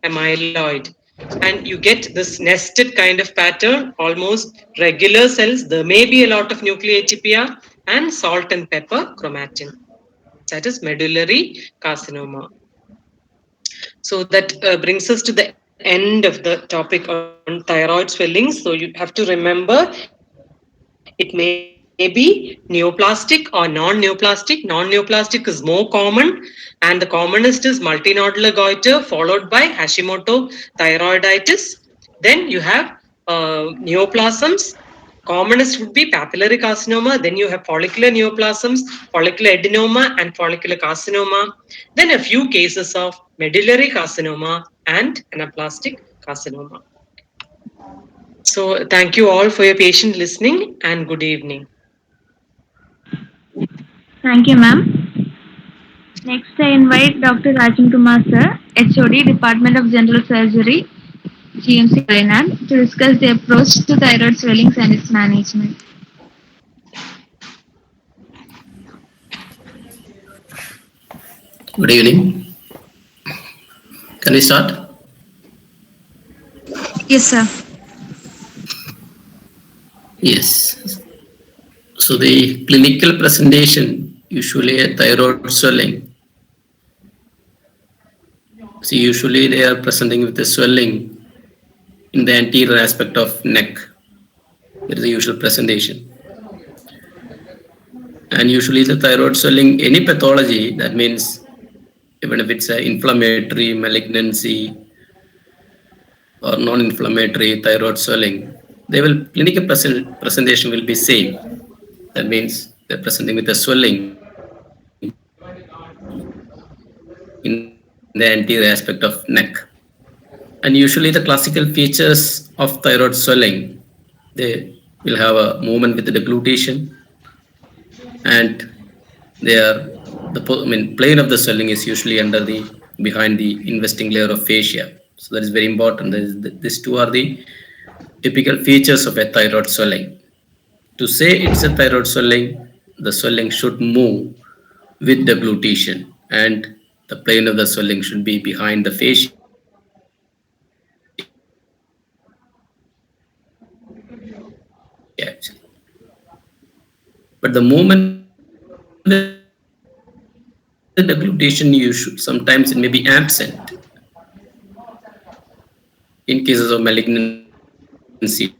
Speaker 3: Amyloid. And you get this nested kind of pattern, almost regular cells. There may be a lot of nucleatypia and salt and pepper chromatin. That is medullary carcinoma. So that brings us to the end of the topic on thyroid swelling. So you have to remember it may be neoplastic or non-neoplastic. Non-neoplastic is more common, and the commonest is multinodular goiter followed by Hashimoto thyroiditis. Then you have neoplasms. Commonest would be papillary carcinoma. Then you have follicular neoplasms, follicular adenoma, and follicular carcinoma. Then a few cases of medullary carcinoma and anaplastic carcinoma. So thank you all for your patient listening, and good evening.
Speaker 2: Thank you, ma'am. Next, I invite Dr. Rajan Kumar sir, HOD, Department of General Surgery, GMC Vainan, to discuss the approach to thyroid swellings and its management.
Speaker 4: Good evening. Can we start?
Speaker 2: Yes, sir.
Speaker 4: Yes. So the clinical presentation, usually a thyroid swelling. See, usually they are presenting with a swelling in the anterior aspect of neck. That is the usual presentation. And usually the thyroid swelling, any pathology, that means even if it's an inflammatory malignancy or non-inflammatory thyroid swelling, they will clinical presentation will be same. That means they're presenting with a swelling in the anterior aspect of neck. And usually the classical features of thyroid swelling, they will have a movement with the deglutition, and they are plane of the swelling is usually behind the investing layer of fascia. So that is very important. These two are the typical features of a thyroid swelling. To say it's a thyroid swelling, the swelling should move with deglutition, and the plane of the swelling should be behind the fascia. actually. But the moment the deglutition you should sometimes it may be absent in cases of malignancy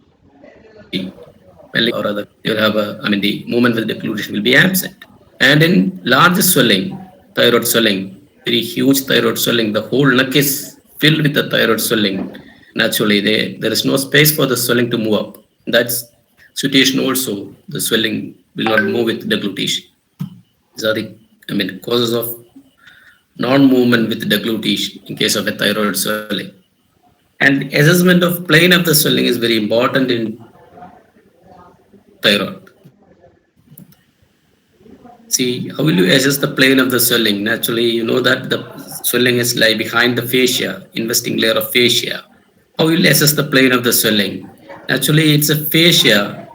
Speaker 4: or other you'll have the movement with deglutition will be absent. And in large swelling, thyroid swelling, very huge thyroid swelling, the whole neck is filled with the thyroid swelling. Naturally, there is no space for the swelling to move up. That's situation also, the swelling will not move with deglutition. These are the causes of non-movement with deglutition in case of a thyroid swelling. And assessment of plane of the swelling is very important in thyroid. See, how will you assess the plane of the swelling? Naturally, you know that the swelling is lie behind the fascia, investing layer of fascia. How will you assess the plane of the swelling? Naturally, it's a fascia.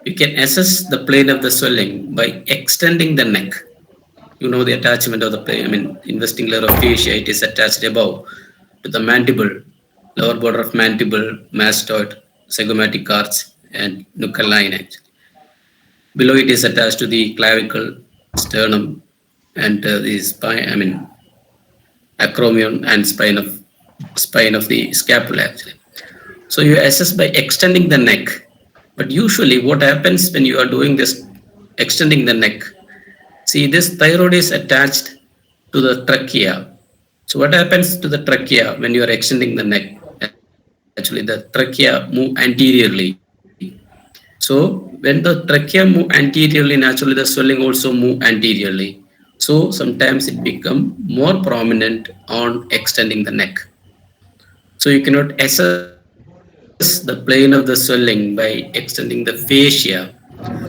Speaker 4: You can assess the plane of the swelling by extending the neck. You know the attachment of the plane, investing layer of fascia, it is attached above to the mandible, lower border of mandible, mastoid, zygomatic arch, and nuchal line actually. Below it is attached to the clavicle, sternum, and the spine, acromion and spine of the scapula actually. So you assess by extending the neck. But usually what happens when you are doing this, extending the neck, see this thyroid is attached to the trachea. So what happens to the trachea when you are extending the neck? Actually the trachea move anteriorly. So when the trachea move anteriorly, naturally the swelling also move anteriorly. So sometimes it become more prominent on extending the neck. So you cannot assess the plane of the swelling by extending the fascia.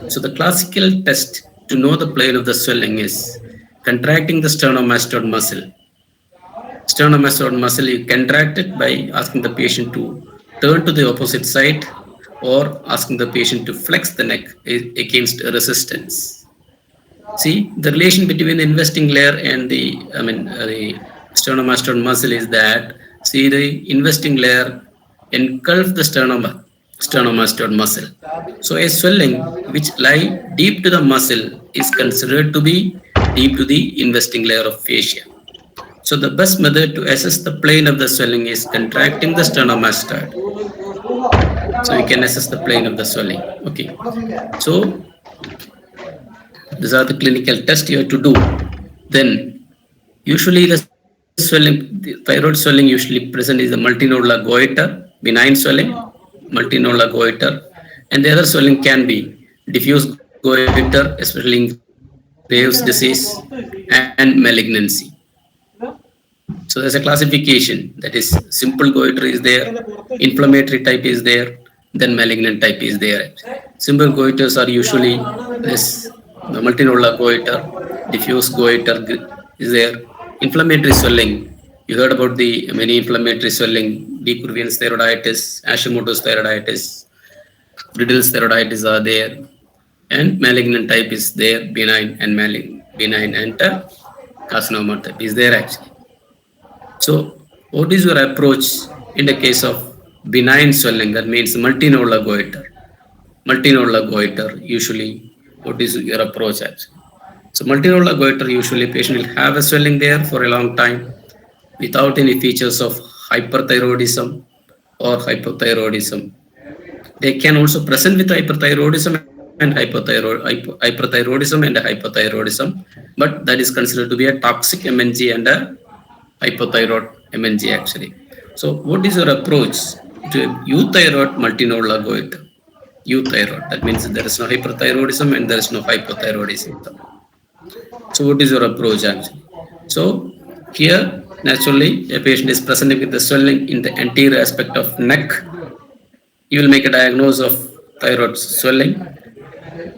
Speaker 4: So the classical test to know the plane of the swelling is contracting the sternomastoid muscle. Sternomastoid muscle, you contract it by asking the patient to turn to the opposite side or asking the patient to flex the neck against resistance. See, the relation between the investing layer and the sternomastoid muscle is that, see, the investing layer engulf the sternomastoid muscle. So a swelling which lie deep to the muscle is considered to be deep to the investing layer of fascia. So the best method to assess the plane of the swelling is contracting the sternomastoid. So you can assess the plane of the swelling. Okay. So these are the clinical tests you have to do. Then usually the swelling, the thyroid swelling usually present is the multinodular goiter, benign swelling, multinodular goiter, and the other swelling can be diffuse goiter, especially in Graves' disease and malignancy. So there's a classification, that is simple goiter is there, inflammatory type is there, then malignant type is there. Simple goiters are usually this multinodular goiter, diffuse goiter is there. Inflammatory swelling, you heard about the many inflammatory swelling, de Quervain's thyroiditis, Hashimoto's thyroiditis, Riddle's thyroiditis are there, and malignant type is there, benign and carcinoma type is there actually. So what is your approach in the case of benign swelling? That means multinodular goiter. Multinodular goiter, usually what is your approach actually? So multinodular goiter, usually patient will have a swelling there for a long time without any features of hyperthyroidism or hypothyroidism. They can also present with hyperthyroidism and hypothyroidism, but that is considered to be a toxic MNG and a hypothyroid MNG actually. So what is your approach to euthyroid multinodular goiter? Euthyroid, that means there is no hyperthyroidism and there is no hypothyroidism. So what is your approach actually? So here naturally a patient is presenting with the swelling in the anterior aspect of neck. You will make a diagnosis of thyroid swelling.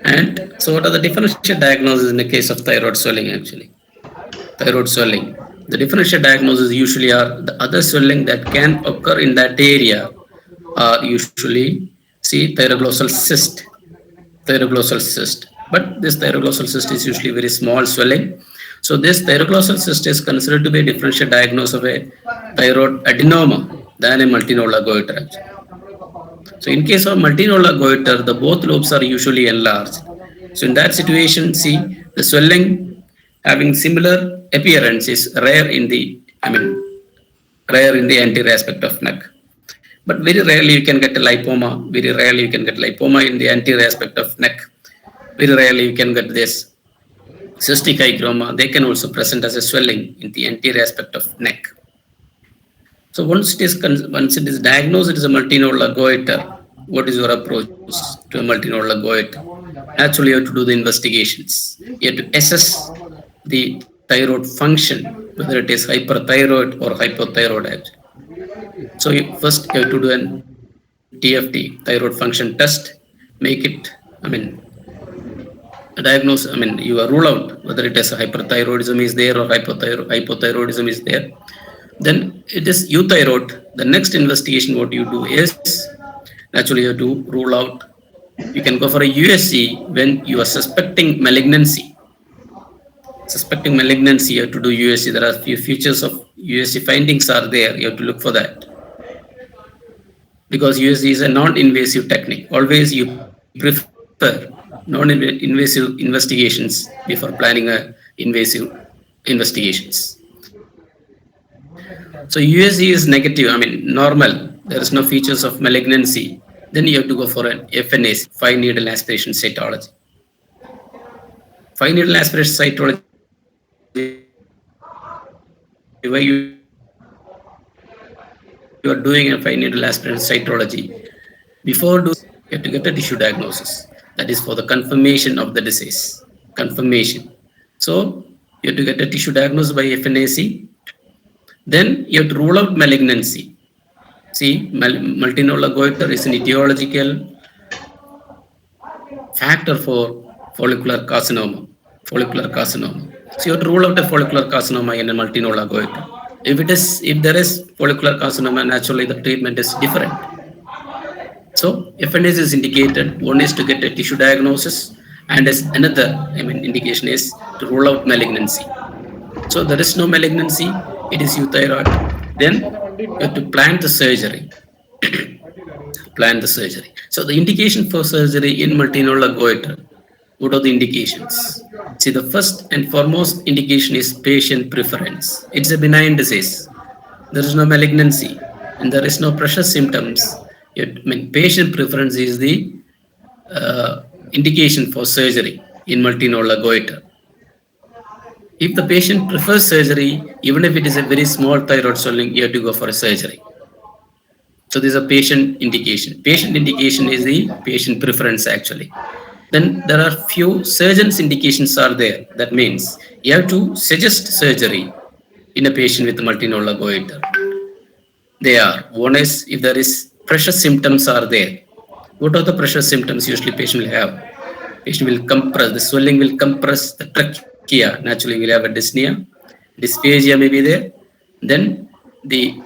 Speaker 4: And so what are the differential diagnoses in the case of thyroid swelling actually? Thyroid swelling. The differential diagnoses usually are the other swelling that can occur in that area are usually, see, thyroglossal cyst. Thyroglossal cyst. But this thyroglossal cyst is usually very small swelling. So this thyroglossal cyst is considered to be a differential diagnosis of a thyroid adenoma than a multinodular goiter actually. So in case of multinodular goiter, the both lobes are usually enlarged. So in that situation, see the swelling having similar appearance is rare in the, rare in the anterior aspect of neck. But very rarely you can get a lipoma. Very rarely you can get lipoma in the anterior aspect of neck. Very rarely you can get this cystic hygroma. They can also present as a swelling in the anterior aspect of neck. So once it is diagnosed, it is a multinodular goiter. What is your approach to a multinodular goiter? Naturally, you have to do the investigations. You have to assess the thyroid function, whether it is hyperthyroid or hypothyroid. So first you have to do an TFT, thyroid function test, make it, diagnose, you rule out whether it is a hyperthyroidism is there or hypothyroidism is there. Then it is euthyroid. The next investigation, what you do is, naturally you have to rule out, you can go for a USC when you are suspecting malignancy. Suspecting malignancy, you have to do USC. There are a few features of USC findings are there. You have to look for that. Because USC is a non-invasive technique. Always you prefer non-invasive investigations before planning a invasive investigations. So USC is negative, normal. There is no features of malignancy. Then you have to go for an FNAC, 5-needle aspiration cytology. 5-needle aspiration cytology, why you are doing a 5-needle aspiration cytology, before doing, you have to get a tissue diagnosis. That is for the confirmation of the disease. Confirmation. So you have to get a tissue diagnosis by FNAC. Then you have to rule out malignancy. See, multinodular goiter is an etiological factor for follicular carcinoma. Follicular carcinoma. So you have to rule out a follicular carcinoma in a multinodular goiter. If there is follicular carcinoma, naturally the treatment is different. So FNAC is indicated. One is to get a tissue diagnosis, and as another indication is to rule out malignancy. So there is no malignancy. It is euthyroid. Then you have to plan the surgery. Plan the surgery. So the indication for surgery in multinodular goiter, what are the indications? See, the first and foremost indication is patient preference. It's a benign disease. There is no malignancy and there is no pressure symptoms. Patient preference is the indication for surgery in multinodular goiter. If the patient prefers surgery, even if it is a very small thyroid swelling, you have to go for a surgery. So this is a patient indication. Patient indication is the patient preference actually. Then there are few surgeons indications are there. That means you have to suggest surgery in a patient with multinodular goiter. They are, one is if there is pressure symptoms are there. What are the pressure symptoms usually patient will have? Patient will compress, the swelling will compress the trachea. Naturally will have a dyspnea. Dysphagia may be there. Then the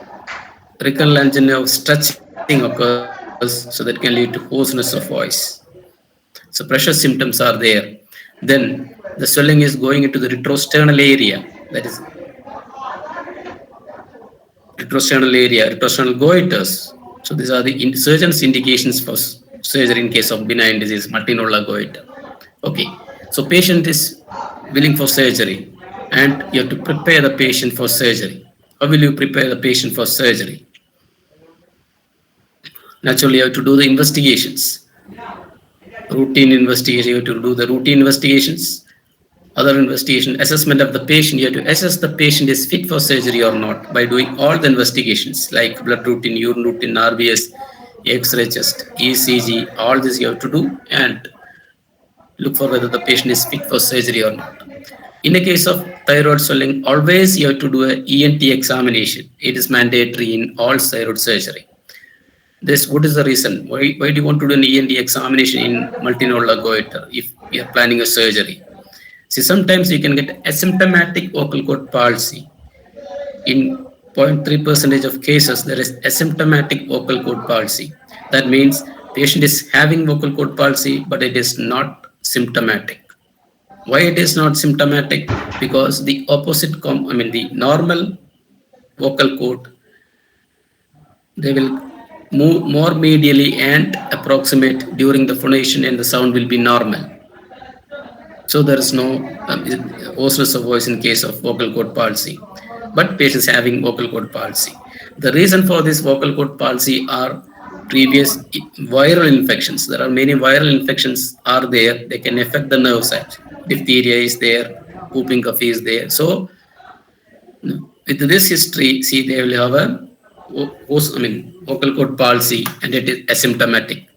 Speaker 4: recurrent angina of stretching occurs, so that can lead to hoarseness of voice. So pressure symptoms are there. Then the swelling is going into the retrosternal area. That is retrosternal area, retrosternal goiters. So these are the surgeon's indications for surgery in case of benign disease, multinodular goiter. Okay, so patient is willing for surgery and you have to prepare the patient for surgery. How will you prepare the patient for surgery? Naturally, you have to do the investigations. Routine investigation, you have to do the routine investigations. Other investigation, assessment of the patient, you have to assess the patient is fit for surgery or not by doing all the investigations like blood routine, urine routine, RBS, X-ray chest, ECG, all this you have to do and look for whether the patient is fit for surgery or not. In a case of thyroid swelling, always you have to do an ENT examination. It is mandatory in all thyroid surgery. What is the reason? Why do you want to do an ENT examination in multinodular goiter if you are planning a surgery? See, sometimes you can get asymptomatic vocal cord palsy. In 0.3% of cases, there is asymptomatic vocal cord palsy. That means patient is having vocal cord palsy, but it is not symptomatic. Why it is not symptomatic? Because the opposite, the normal vocal cord, they will move more medially and approximate during the phonation, and the sound will be normal. So there is no hoarseness of voice in case of vocal cord palsy. But patients having vocal cord palsy. The reason for this vocal cord palsy are previous viral infections. There are many viral infections are there. They can affect the nerves actually. Diphtheria is there, whooping cough is there. So with this history, see, they will have a vocal cord palsy, and it is asymptomatic.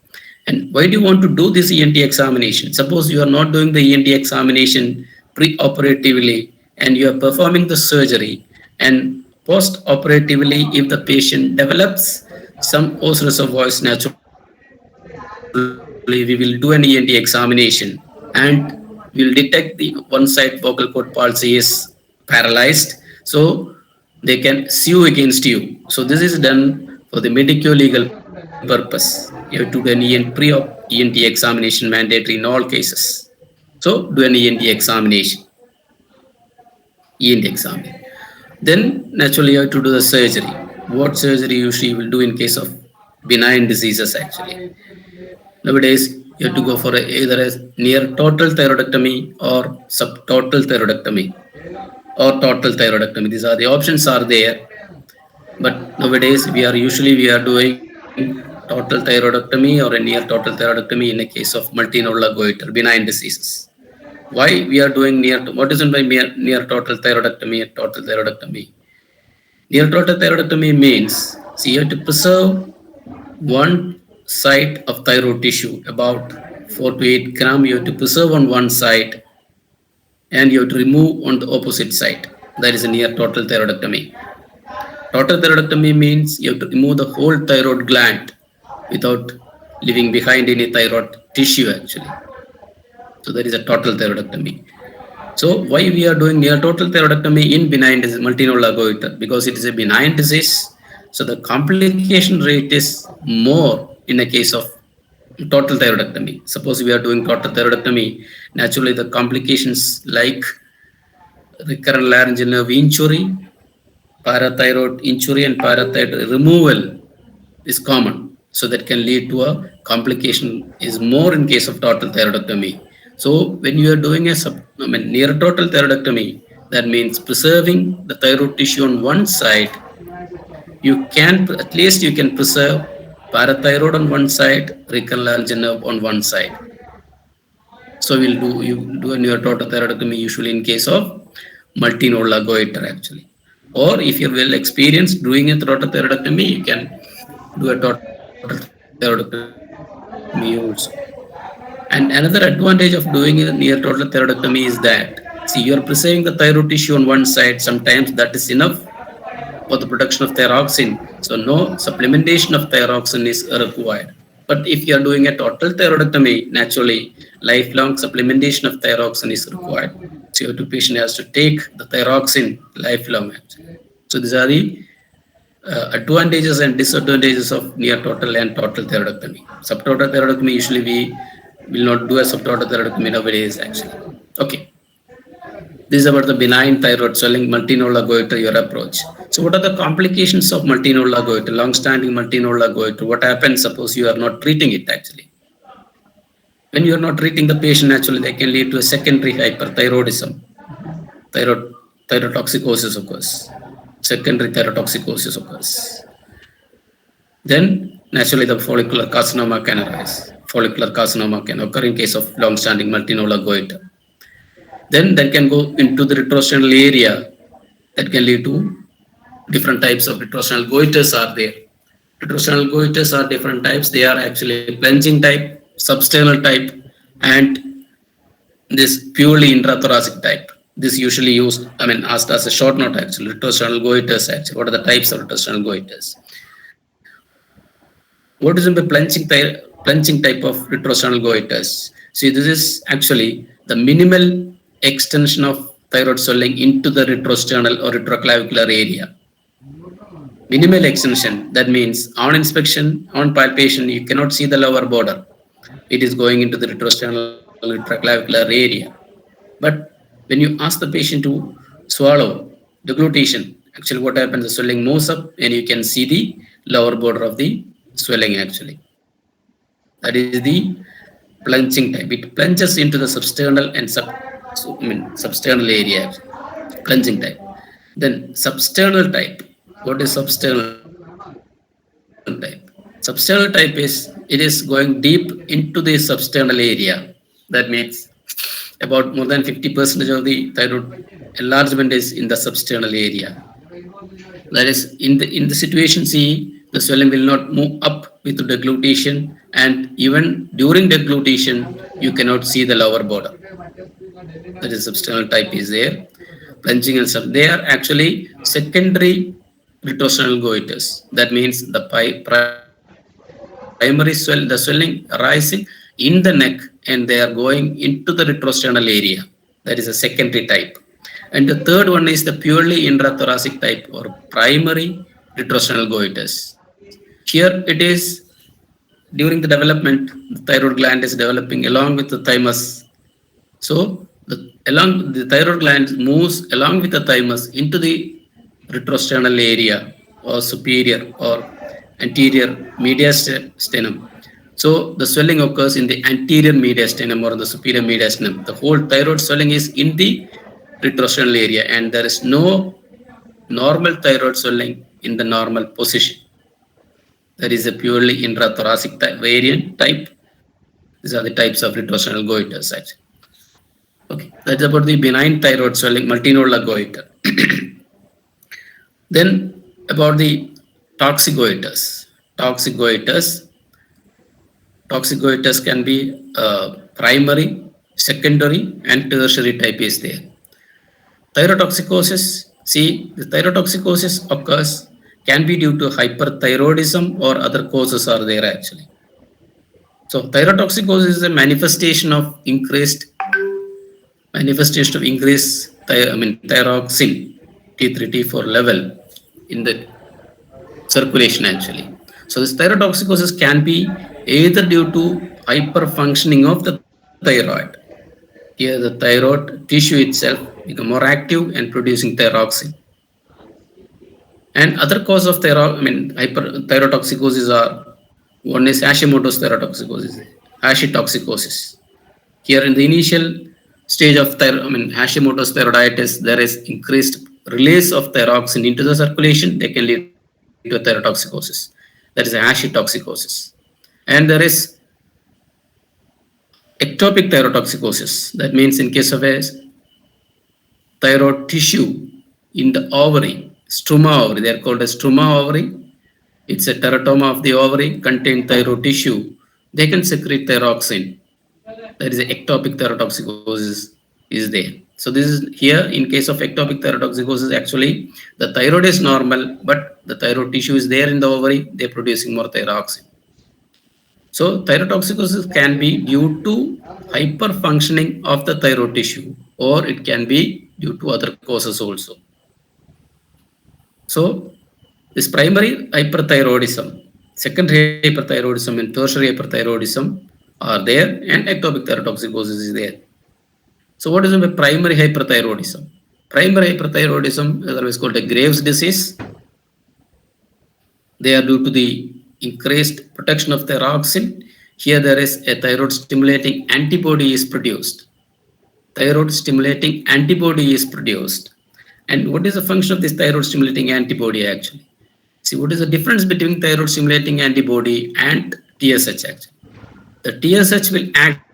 Speaker 4: And why do you want to do this ENT examination? Suppose you are not doing the ENT examination pre-operatively and you are performing the surgery, and post-operatively, if the patient develops some hoarseness of voice, naturally we will do an ENT examination and we'll detect the one side vocal cord palsy is paralyzed. So they can sue against you. So this is done for the medico-legal purpose. You have to do an pre-op ENT examination mandatory in all cases. So do an ENT examination. ENT examination. Then naturally you have to do the surgery. What surgery usually you will do in case of benign diseases actually? Nowadays you have to go for either a near total thyroidectomy or subtotal thyroidectomy or total thyroidectomy. These are the options are there. But nowadays we are doing total thyroidectomy or a near total thyroidectomy in a case of multinodular goiter, benign diseases. Why we are doing what is meant by near total thyroidectomy and total thyroidectomy? Near total thyroidectomy means, see, you have to preserve one side of thyroid tissue, about 4 to 8 gram, you have to preserve on one side and you have to remove on the opposite side. That is a near total thyroidectomy. Total thyroidectomy means you have to remove the whole thyroid gland without leaving behind any thyroid tissue actually. So that is a total thyroidectomy. So why we are doing near total thyroidectomy in benign disease, multinodular goiter? Because it is a benign disease. So the complication rate is more in a case of total thyroidectomy. Suppose we are doing total thyroidectomy, naturally the complications like recurrent laryngeal nerve injury, parathyroid injury and parathyroid removal is common. So that can lead to a complication is more in case of total thyroidectomy. So when you are doing a near total thyroidectomy, that means preserving the thyroid tissue on one side, you can at least you can preserve parathyroid on one side, recurrent laryngeal nerve on one side. So you do a near total thyroidectomy usually in case of multinodular goiter actually. Or if you're well experienced doing a total thyroidectomy, you can do a total thyroidectomy also. And another advantage of doing a near total thyroidectomy is that, see, you're preserving the thyroid tissue on one side, sometimes that is enough for the production of thyroxine. So no supplementation of thyroxine is required. But if you are doing a total thyroidectomy, naturally, lifelong supplementation of thyroxine is required. So your patient has to take the thyroxine lifelong. Actually. So these are the advantages and disadvantages of near total and total thyroidectomy. Subtotal thyroidectomy, usually we will not do a subtotal thyroidectomy nowadays actually. Okay. This is about the benign thyroid swelling, multinodular goiter, your approach. So what are the complications of multinodular goiter, long-standing multinodular goiter? What happens suppose you are not treating it actually? When you are not treating the patient, actually, they can lead to a secondary hyperthyroidism. Thyrotoxicosis occurs. Secondary thyrotoxicosis occurs. Then, naturally, the follicular carcinoma can arise. Follicular carcinoma can occur in case of long-standing multinodular goiter. Then that can go into the retrosternal area. That can lead to different types of retrosternal goiters are there. Retrosternal goiters are different types. They are actually plunging type, substernal type, and this purely intrathoracic type. This usually used, asked as a short note actually, retrosternal goiters actually. What are the types of retrosternal goiters? What is the plunging type of retrosternal goiters? See, this is actually the minimal extension of thyroid swelling into the retrosternal or retroclavicular area. Minimal extension, that means on inspection, on palpation, you cannot see the lower border. It is going into the retrosternal retroclavicular area. But when you ask the patient to swallow deglutition, actually what happens, the swelling moves up and you can see the lower border of the swelling actually. That is the plunging type. It plunges into the substernal and substernal area, plunging type. Then substernal type. What is substernal type? Substernal type is it is going deep into the substernal area. That means about more than 50% of the thyroid enlargement is in the substernal area. That is in the situation C, the swelling will not move up with deglutition, and even during deglutition, you cannot see the lower border. That is substernal type is there. Plunging and stuff. They are actually secondary retrosternal goiters. That means the primary swell, the swelling arising in the neck, and they are going into the retrosternal area. That is a secondary type. And the third one is the purely intrathoracic type or primary retrosternal goiters. Here it is during the development, the thyroid gland is developing along with the thymus. So the thyroid gland moves along with the thymus into the retrosternal area or superior or anterior mediastinum. So the swelling occurs in the anterior mediastinum or the superior mediastinum. The whole thyroid swelling is in the retrosternal area, and there is no normal thyroid swelling in the normal position. That is a purely intrathoracic variant type. These are the types of retrosternal goiters actually. Okay, that's about the benign thyroid swelling, multinodular goiter. Then about the toxic goiters. Toxic goiters can be primary, secondary, and tertiary type is there. Thyrotoxicosis. See, the thyrotoxicosis occurs can be due to hyperthyroidism or other causes are there actually. So thyrotoxicosis is a manifestation of increased thyroxine T3 T4 level in the circulation actually. So this thyrotoxicosis can be either due to hyperfunctioning of the thyroid. Here the thyroid tissue itself become more active and producing thyroxine. And other cause of hyperthyrotoxicosis are, one is Hashimoto's thyrotoxicosis, hashitoxicosis. Here in the initial stage of Hashimoto's thyroiditis, there is increased release of thyroxine into the circulation. They can lead to a thyrotoxicosis. That is a hashitoxicosis. And there is ectopic thyrotoxicosis. That means in case of a thyroid tissue in the ovary, struma ovary, they are called as struma ovary. It's a teratoma of the ovary, contain thyroid tissue. They can secrete thyroxine. That is a ectopic thyrotoxicosis is there. So this is here in case of ectopic thyrotoxicosis, actually the thyroid is normal, but the thyroid tissue is there in the ovary, they're producing more thyroxine. So thyrotoxicosis can be due to hyperfunctioning of the thyroid tissue, or it can be due to other causes also. So this primary hyperthyroidism, secondary hyperthyroidism, and tertiary hyperthyroidism are there, and ectopic thyrotoxicosis is there. So what is the primary hyperthyroidism? Primary hyperthyroidism is otherwise called a Graves' disease. They are due to the increased production of thyroxine. Here there is a thyroid stimulating antibody is produced. Thyroid stimulating antibody is produced. And what is the function of this thyroid stimulating antibody actually? See, what is the difference between thyroid stimulating antibody and TSH actually? The TSH will act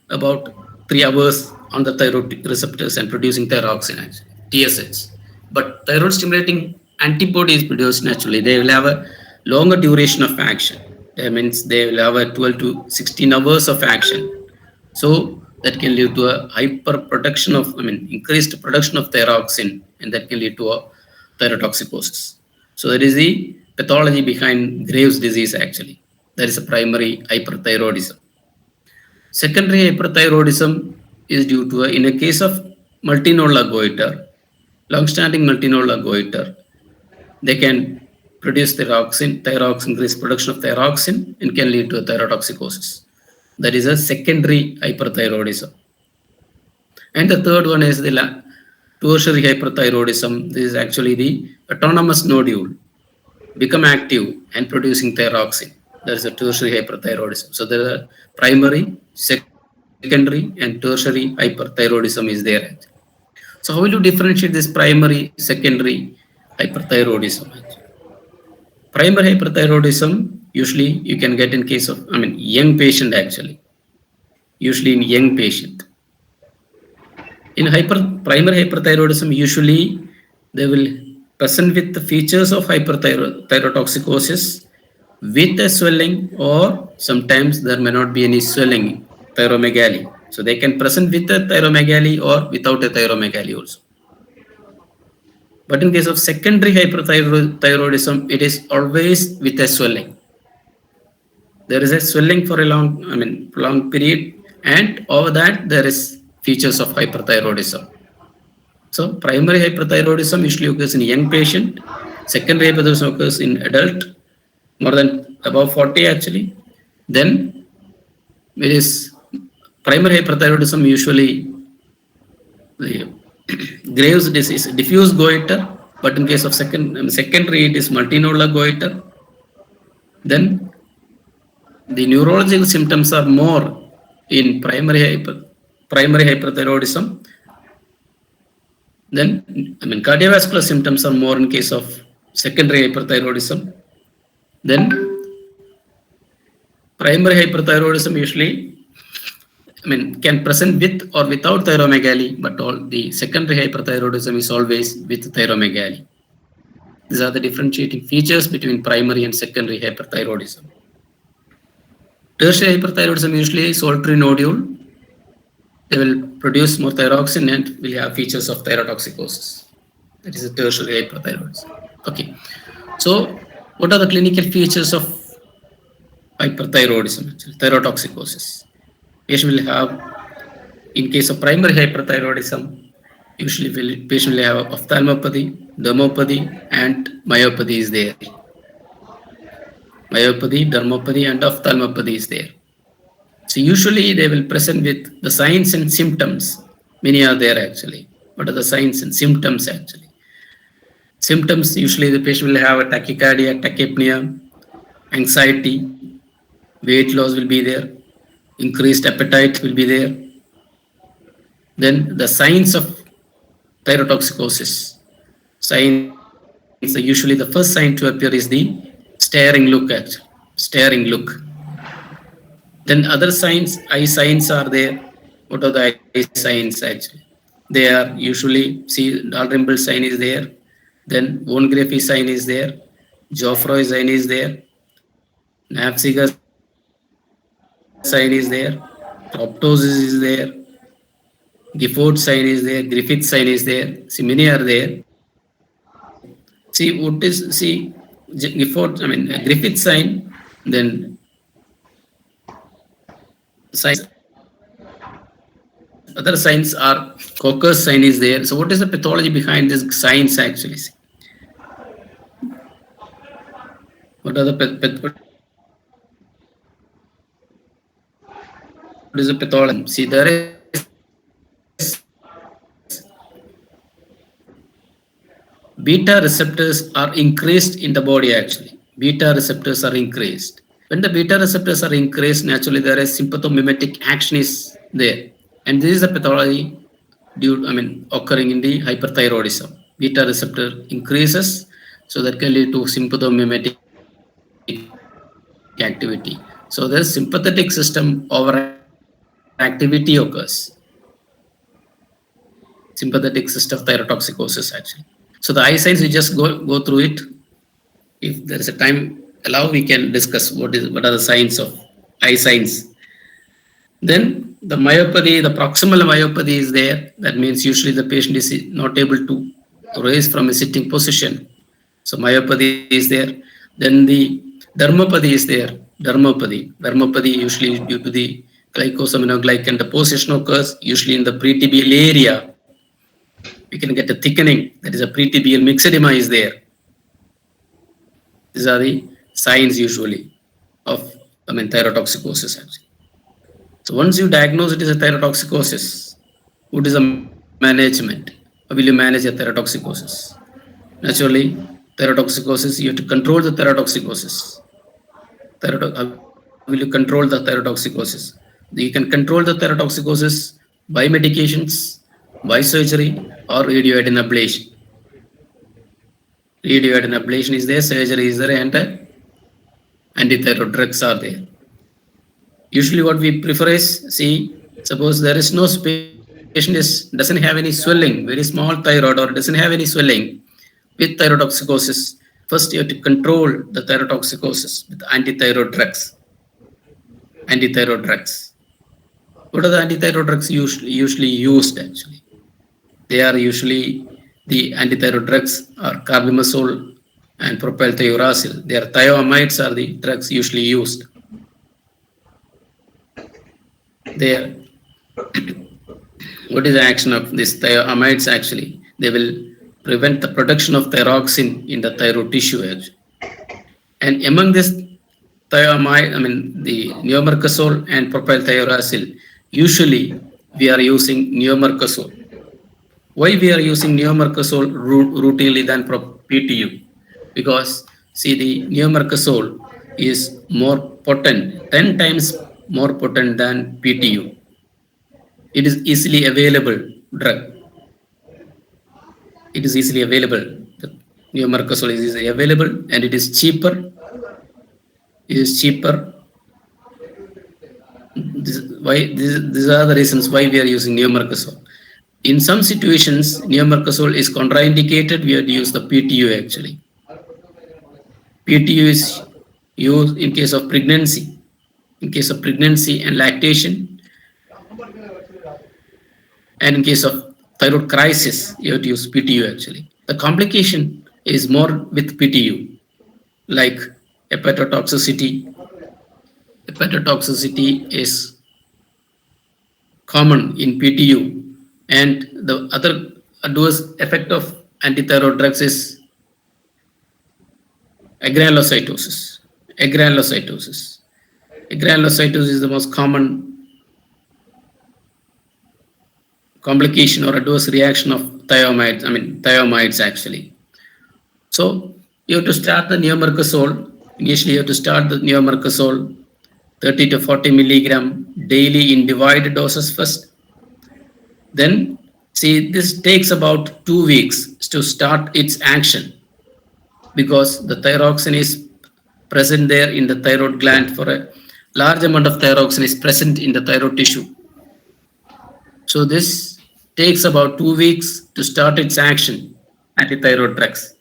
Speaker 4: about 3 hours on the thyroid receptors and producing thyroxine actually, TSH. But thyroid stimulating antibody is produced naturally. They will have a longer duration of action. That means they will have a 12 to 16 hours of action. So that can lead to a hyperproduction of, increased production of thyroxine, and that can lead to a thyrotoxicosis. So that is the pathology behind Graves' disease actually. That is a primary hyperthyroidism. Secondary hyperthyroidism is due to, in a case of multinodular goiter, long-standing multinodular goiter, they can produce thyroxine, increased production of thyroxine, and can lead to a thyrotoxicosis. That is a secondary hyperthyroidism. And the third one is the tertiary hyperthyroidism. This is actually the autonomous nodule. become active and producing thyroxine. There is a tertiary hyperthyroidism. So there are primary, secondary, and tertiary hyperthyroidism is there. So how will you differentiate this primary, secondary hyperthyroidism? Primary hyperthyroidism usually you can get in case of, young patient actually. Usually in young patient. In primary hyperthyroidism, usually they will present with the features of hyperthyrotoxicosis with a swelling, or sometimes there may not be any swelling, thyromegaly. So they can present with a thyromegaly or without a thyromegaly also. But in case of secondary hyperthyroidism, it is always with a swelling. There is a swelling for a long period, and over that there is features of hyperthyroidism. So primary hyperthyroidism usually occurs in young patient. Secondary hyperthyroidism occurs in adult, more than above 40 actually. Then it is primary hyperthyroidism usually the Graves' disease, diffuse goiter, but in case of secondary it is multinodular goiter. Then the neurological symptoms are more in primary hyperthyroidism. Then cardiovascular symptoms are more in case of secondary hyperthyroidism. Then primary hyperthyroidism usually can present with or without thyromegaly, but all the secondary hyperthyroidism is always with thyromegaly. These are the differentiating features between primary and secondary hyperthyroidism. Tertiary hyperthyroidism usually is solitary nodule. They will produce more thyroxine and will have features of thyrotoxicosis. That is a tertiary hyperthyroidism. Okay. So, what are the clinical features of hyperthyroidism? Actually, thyrotoxicosis. Patient will have, in case of primary hyperthyroidism, usually patient will have ophthalmopathy, dermopathy, and myopathy is there. Myopathy, dermopathy, and ophthalmopathy is there. So usually they will present with the signs and symptoms. Many are there actually. What are the signs and symptoms actually? Symptoms, usually the patient will have a tachycardia, tachypnea, anxiety, weight loss will be there, increased appetite will be there. Then the signs of thyrotoxicosis. Signs, usually the first sign to appear is the staring look actually. Staring look. Then other signs, eye signs are there. What are the eye signs actually? They are usually, see, Dalrymple sign is there. Then Von Graefe sign is there. Geoffroy sign is there. Knapziger sign is there. Proptosis is there. Gifford sign is there. Griffith sign is there. See, many are there. See, what is, see, Griffith sign, then signs, other signs are Coker's sign is there. So what is the pathology behind this signs actually? What are the what is the pathology? See, there is beta receptors are increased in the body actually. Beta receptors are increased. When the beta receptors are increased, naturally there is sympathomimetic action is there. And this is the pathology occurring in the hyperthyroidism. Beta receptor increases, so that can lead to sympathomimetic activity. So there is sympathetic system overactivity occurs. Sympathetic system thyrotoxicosis actually. So the eye signs, we just go through it. If there is a time allow, we can discuss what are the signs of eye signs. Then the myopathy, the proximal myopathy is there. That means usually the patient is not able to raise from a sitting position. So myopathy is there. Then the dermopathy is there. Dermopathy usually due to the glycosaminoglycan deposition occurs usually in the pretibial area. We can get a thickening, that is a pretibial myxedema is there. These are the signs usually of thyrotoxicosis actually. So once you diagnose it as a thyrotoxicosis, what is the management? How will you manage a thyrotoxicosis? Naturally, thyrotoxicosis, you have to control the thyrotoxicosis. How will you control the thyrotoxicosis? You can control the thyrotoxicosis by medications, by surgery, or radioiodine ablation. Radioiodine ablation is there, surgery is there, and antithyroid drugs are there. Usually what we prefer is, suppose there is no patient doesn't have any swelling, very small thyroid, or doesn't have any swelling with thyrotoxicosis. First, you have to control the thyrotoxicosis with antithyroid drugs. Antithyroid drugs. What are the antithyroid drugs usually used actually? They are usually the antithyroid drugs are carbimazole and propylthiouracil. Their thioamides are the drugs usually used. There. What is the action of these thioamides actually? They will prevent the production of thyroxine in the thyroid tissue actually. And among this thioamide, the neomercazole and propylthiouracil, usually we are using neomercazole. Why we are using neomercazole routinely than PTU? Because the neomercazole is more potent, 10 times more potent than PTU. It is easily available drug. It is easily available. The neomercazole is easily available and it is cheaper. It is cheaper. These are the reasons why we are using neomercazole. In some situations, neomercazole is contraindicated. We have to use the PTU actually. PTU is used in case of pregnancy. In case of pregnancy and lactation. And in case of thyroid crisis, you have to use PTU actually. The complication is more with PTU, like hepatotoxicity. Hepatotoxicity is common in PTU, and the other adverse effect of antithyroid drugs is agranulocytosis. Agranulocytosis. Agranulocytosis is the most common complication or adverse reaction of thioamides actually. So you have to start the neomercazole. Initially you have to start the neomercazole 30 to 40 milligram daily in divided doses first. Then this takes about 2 weeks to start its action because the thyroxine is present there in the thyroid gland. For a large amount of thyroxine is present in the thyroid tissue. So this takes about 2 weeks to start its action, antithyroid drugs.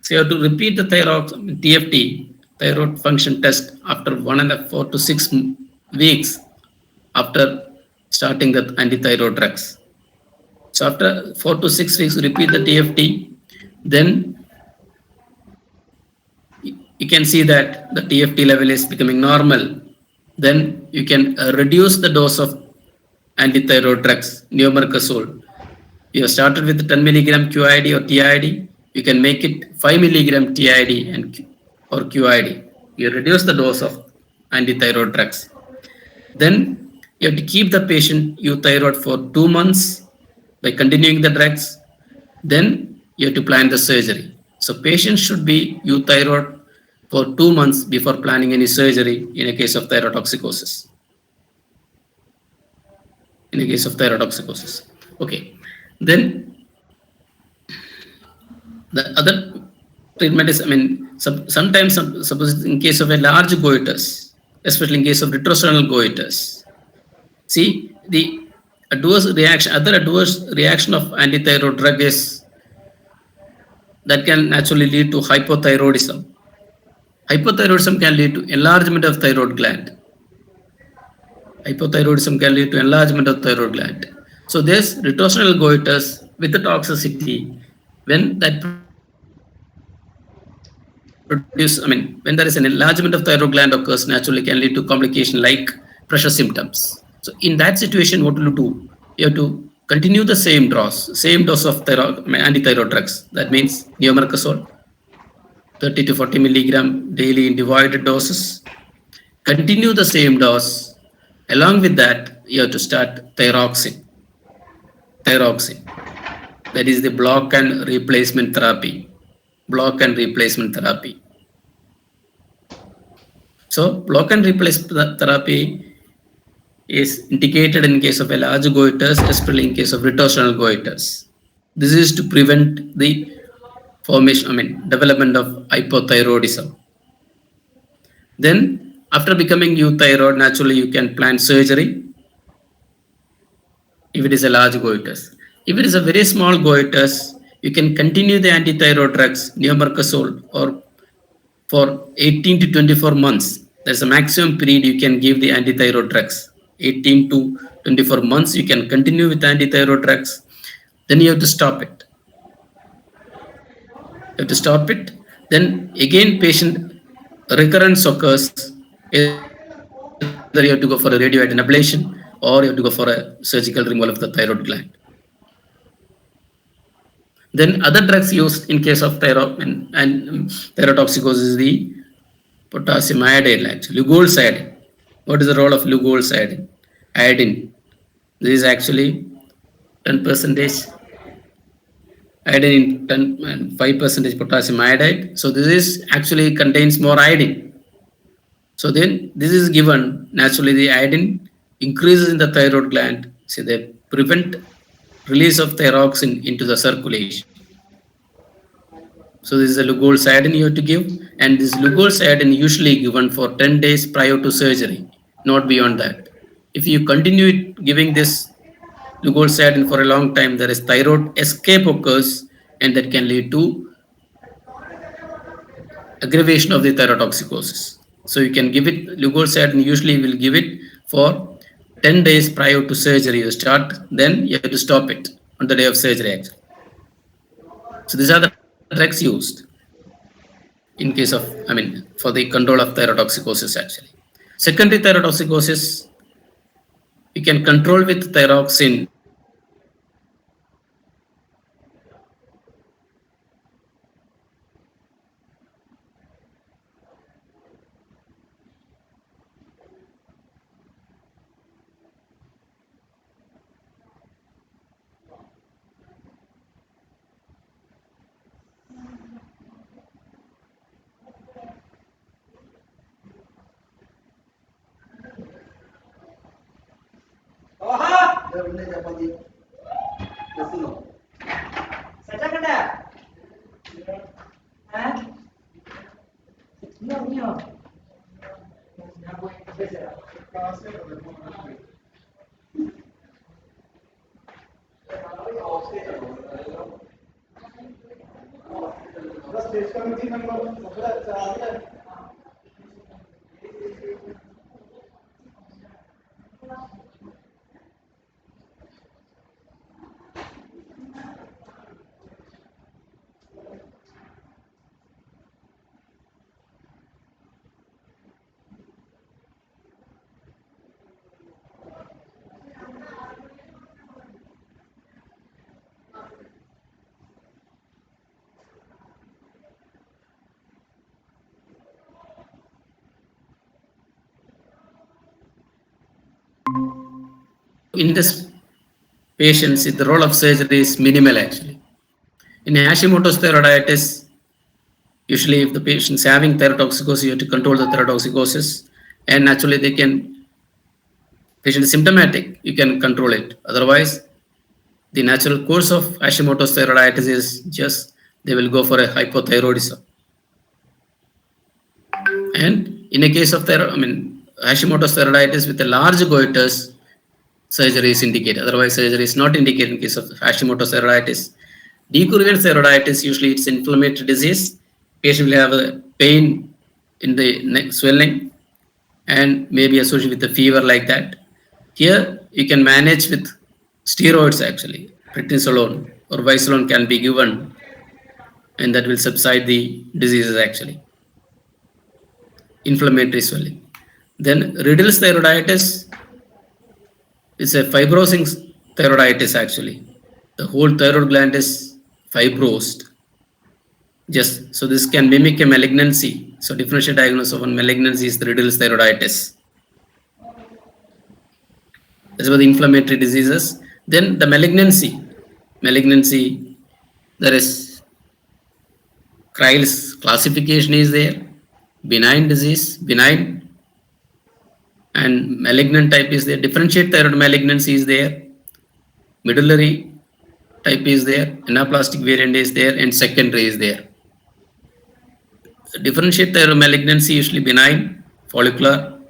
Speaker 4: So you have to repeat the TFT, thyroid function test, after 4 to 6 weeks after starting the antithyroid drugs. So after 4 to 6 weeks, repeat the TFT, then you can see that the TFT level is becoming normal. Then you can reduce the dose of antithyroid drugs, neomercazole. You have started with 10 milligram QID or TID. You can make it 5 milligram TID or QID. You reduce the dose of antithyroid drugs. Then you have to keep the patient euthyroid for 2 months by continuing the drugs. Then you have to plan the surgery. So patients should be euthyroid for 2 months before planning any surgery in a case of thyrotoxicosis. In a case of thyrotoxicosis. Okay. Then the other treatment is, sometimes suppose in case of a large goiters, especially in case of retrosternal goiters, the other adverse reaction of antithyroid drug is that can naturally lead to hypothyroidism. Hypothyroidism can lead to enlargement of thyroid gland. Hypothyroidism can lead to enlargement of thyroid gland. So there's retrosternal goiters with the toxicity. When there is an enlargement of thyroid gland occurs, naturally can lead to complication like pressure symptoms. So in that situation, what will you do? You have to continue the same dose of antithyroid drugs. That means neomercazole, 30 to 40 milligram daily in divided doses. Continue the same dose. Along with that, you have to start thyroxine. That is the block and replacement therapy. block and replacement therapy. So block and replacement therapy is indicated in case of a large goiters, especially in case of retorsional goiters. This is to prevent the formation, development of hypothyroidism. Then after becoming euthyroid, naturally you can plan surgery if it is a large goiters. If it is a very small goiters, you can continue the antithyroid drugs, neomercazole, or for 18 to 24 months. There's a maximum period you can give the antithyroid drugs. 18 to 24 months, you can continue with antithyroid drugs. Then you have to stop it. You have to stop it. Then again, patient recurrence occurs. Either you have to go for a radioiodine ablation or you have to go for a surgical removal of the thyroid gland. Then other drugs used in case of thyroid and thyrotoxicosis is the potassium iodide, actually Lugol's iodine. What is the role of Lugol's iodine? Iodine. This is actually 10% iodine in 10 and 5% potassium iodide. So this is actually contains more iodine. So then this is given, naturally the iodine increases in the thyroid gland. So they prevent release of thyroxine into the circulation. So this is a Lugol's iodine you have to give, and this Lugol's iodine usually given for 10 days prior to surgery, not beyond that. If you continue giving this Lugol's iodine for a long time, there is thyroid escape occurs, and that can lead to aggravation of the thyrotoxicosis. So you can give it Lugol's iodine. Usually will give it for 10 days prior to surgery. You start, then you have to stop it on the day of surgery, actually. So these are the drugs used in case of, for the control of thyrotoxicosis, actually. Secondary thyrotoxicosis, you can control with thyroxine. In this patients, the role of surgery is minimal, actually. In Hashimoto's thyroiditis, usually if the patient is having thyrotoxicosis, you have to control the thyrotoxicosis, and naturally patient is symptomatic, you can control it. Otherwise, the natural course of Hashimoto's thyroiditis is just they will go for a hypothyroidism. And in a case of Hashimoto's thyroiditis with a large goiters, surgery is indicated. Otherwise, surgery is not indicated in case of Hashimoto's thyroiditis. Decurvent thyroiditis, usually it's inflammatory disease. Patient will have a pain in the neck, swelling, and maybe associated with a fever like that. Here, you can manage with steroids, actually. Prednisolone or Visolone can be given, and that will subside the diseases, actually. Inflammatory swelling. Then Riddle's thyroiditis is a fibrosing thyroiditis, actually. The whole thyroid gland is fibrosed. Just so this can mimic a malignancy. So differential diagnosis of a malignancy is the Riddle's thyroiditis. That's about the inflammatory diseases. Then the malignancy, there is Kreil's classification is there. Benign disease, benign and malignant type is there. Differentiate thyroid malignancy is there. Medullary type is there. Anaplastic variant is there, and secondary is there. Differentiate thyroid malignancy usually benign, follicular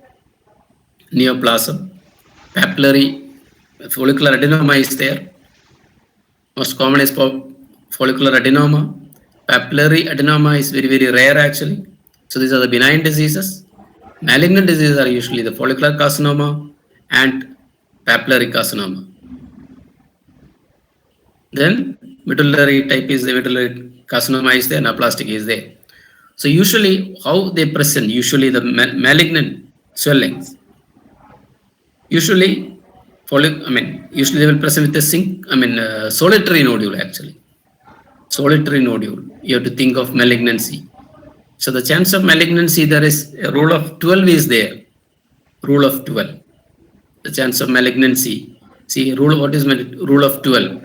Speaker 4: neoplasm, papillary follicular adenoma is there. Most common is follicular adenoma. Papillary adenoma is very, very rare actually. So these are the benign diseases. Malignant diseases are usually the follicular carcinoma and papillary carcinoma. Then medullary type is the medullary carcinoma is there, anaplastic is there. So usually how they present, usually the malignant swellings, usually usually they will present with a solitary nodule actually. Solitary nodule, you have to think of malignancy. So the chance of malignancy, there is a rule of 12 is there. Rule of 12. The chance of malignancy. See, what is rule of 12?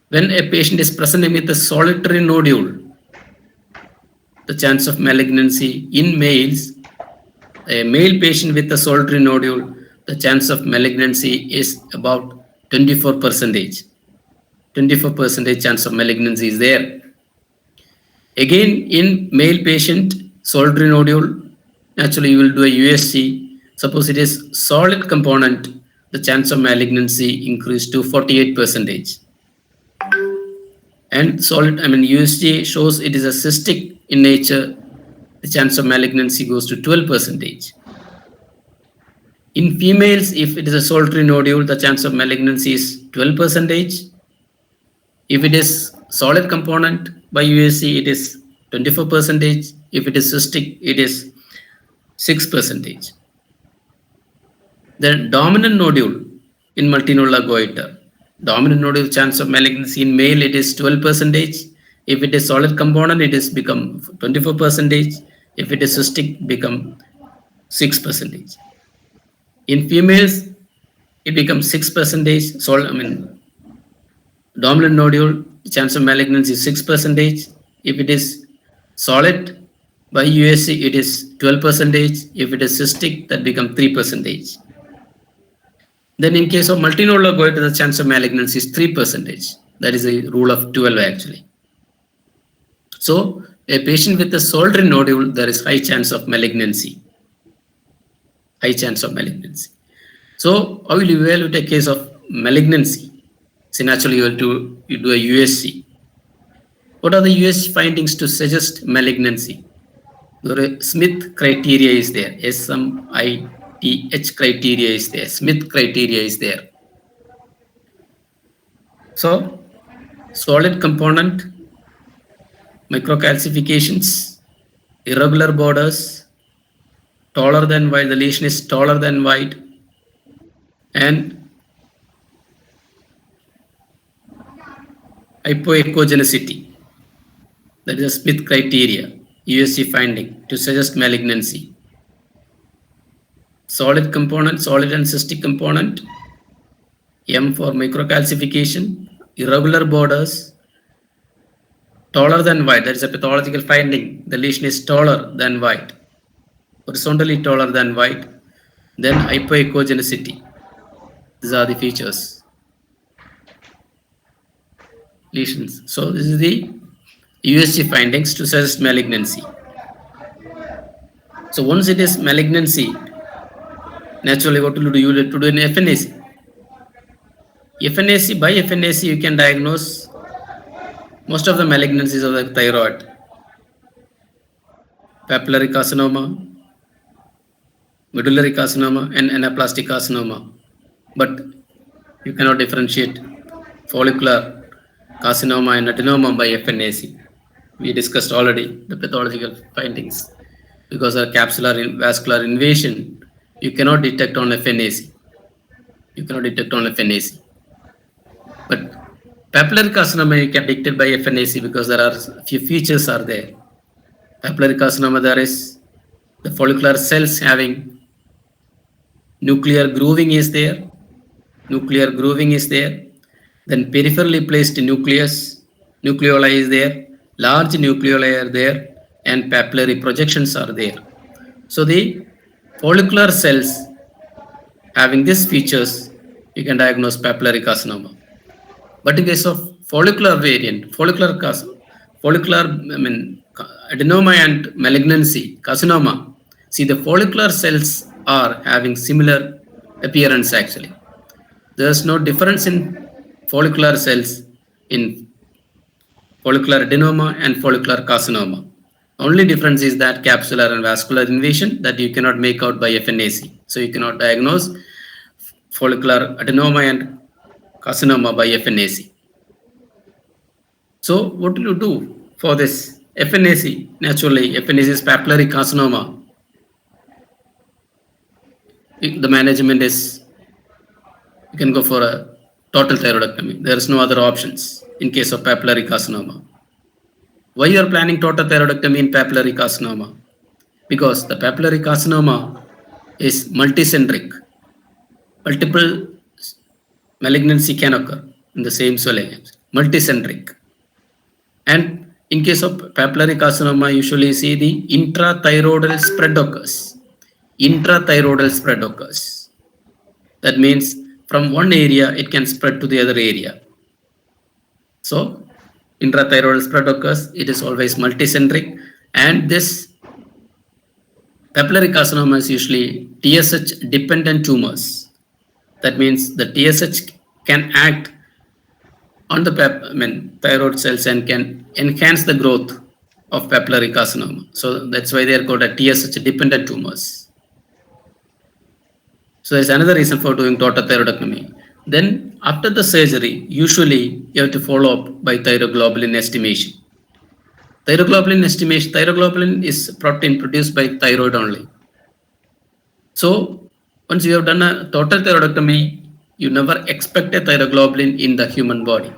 Speaker 4: When a patient is presenting with a solitary nodule, the chance of malignancy in males, a male patient with a solitary nodule, the chance of malignancy is about 24%. 24% chance of malignancy is there. Again, in male patient, solitary nodule, naturally you will do a USG. Suppose it is solid component, the chance of malignancy increased to 48%. And USG shows it is a cystic in nature, the chance of malignancy goes to 12%. In females, if it is a solitary nodule, the chance of malignancy is 12%. If it is solid component by USG, it is 24%. If it is cystic, it is 6%. The dominant nodule in multinodular goiter, dominant nodule chance of malignancy in male, it is 12%. If it is solid component, it is become 24%. If it is cystic, become 6%. In females, it becomes 6%. Dominant nodule, chance of malignancy is 6%. If it is solid by USG, it is 12%. If it is cystic, that becomes 3%. Then in case of multinodular goiter, the chance of malignancy is 3%. That is a rule of 12 actually. So a patient with a solitary nodule, there is high chance of malignancy. High chance of malignancy. So how will you evaluate a case of malignancy? So naturally you do a USG. What are the USG findings to suggest malignancy? The Smith criteria is there. SMITH criteria is there. Smith criteria is there. So solid component, microcalcifications, irregular borders, taller than wide, the lesion is taller than wide, and hypoechogenicity. That is a Smith criteria, USG finding to suggest malignancy. Solid component, solid and cystic component, M for microcalcification, irregular borders, taller than wide. That is a pathological finding. The lesion is taller than wide, horizontally taller than wide. Then hypoechogenicity. These are the features. Lesions. So this is the USG findings to suggest malignancy. So once it is malignancy, naturally what will you do? You will have to do an FNAC. FNAC, by FNAC you can diagnose most of the malignancies of the thyroid. Papillary carcinoma, medullary carcinoma, and anaplastic carcinoma. But you cannot differentiate follicular carcinoma and adenoma by FNAC. We discussed already the pathological findings. Because of capsular vascular invasion, you cannot detect on FNAC. You cannot detect on FNAC. But papillary carcinoma you can detect by FNAC because there are a few features are there. Papillary carcinoma, there is the follicular cells having nuclear grooving is there. Nuclear grooving is there. Then peripherally placed nucleus, nucleoli is there. large nucleoli are there, and papillary projections are there. So the follicular cells having these features, you can diagnose papillary carcinoma. But in case of follicular variant, follicular, adenoma and malignancy, carcinoma, see the follicular cells are having similar appearance actually. There's no difference in follicular cells in follicular adenoma and follicular carcinoma. Only difference is that capsular and vascular invasion that you cannot make out by FNAC. So you cannot diagnose follicular adenoma and carcinoma by FNAC. So what will you do for this FNAC? Naturally, FNAC is papillary carcinoma. The management is, you can go for a total thyroidectomy. There is no other options in case of papillary carcinoma. Why you are planning total thyroidectomy in papillary carcinoma? Because the papillary carcinoma is multicentric. Multiple malignancy can occur in the same swelling, multicentric. And in case of papillary carcinoma, usually see the intrathyroidal spread occurs. Intrathyroidal spread occurs. That means from one area, it can spread to the other area. So intrathyroidal spread occurs, it is always multicentric, and this papillary carcinoma is usually TSH dependent tumors. That means the TSH can act on the thyroid cells and can enhance the growth of papillary carcinoma. So that's why they are called a TSH dependent tumors. So there's another reason for doing total thyroidectomy. Then after the surgery, usually you have to follow up by thyroglobulin estimation. Thyroglobulin is protein produced by thyroid only. So once you have done a total thyroidectomy, you never expect a thyroglobulin in the human body.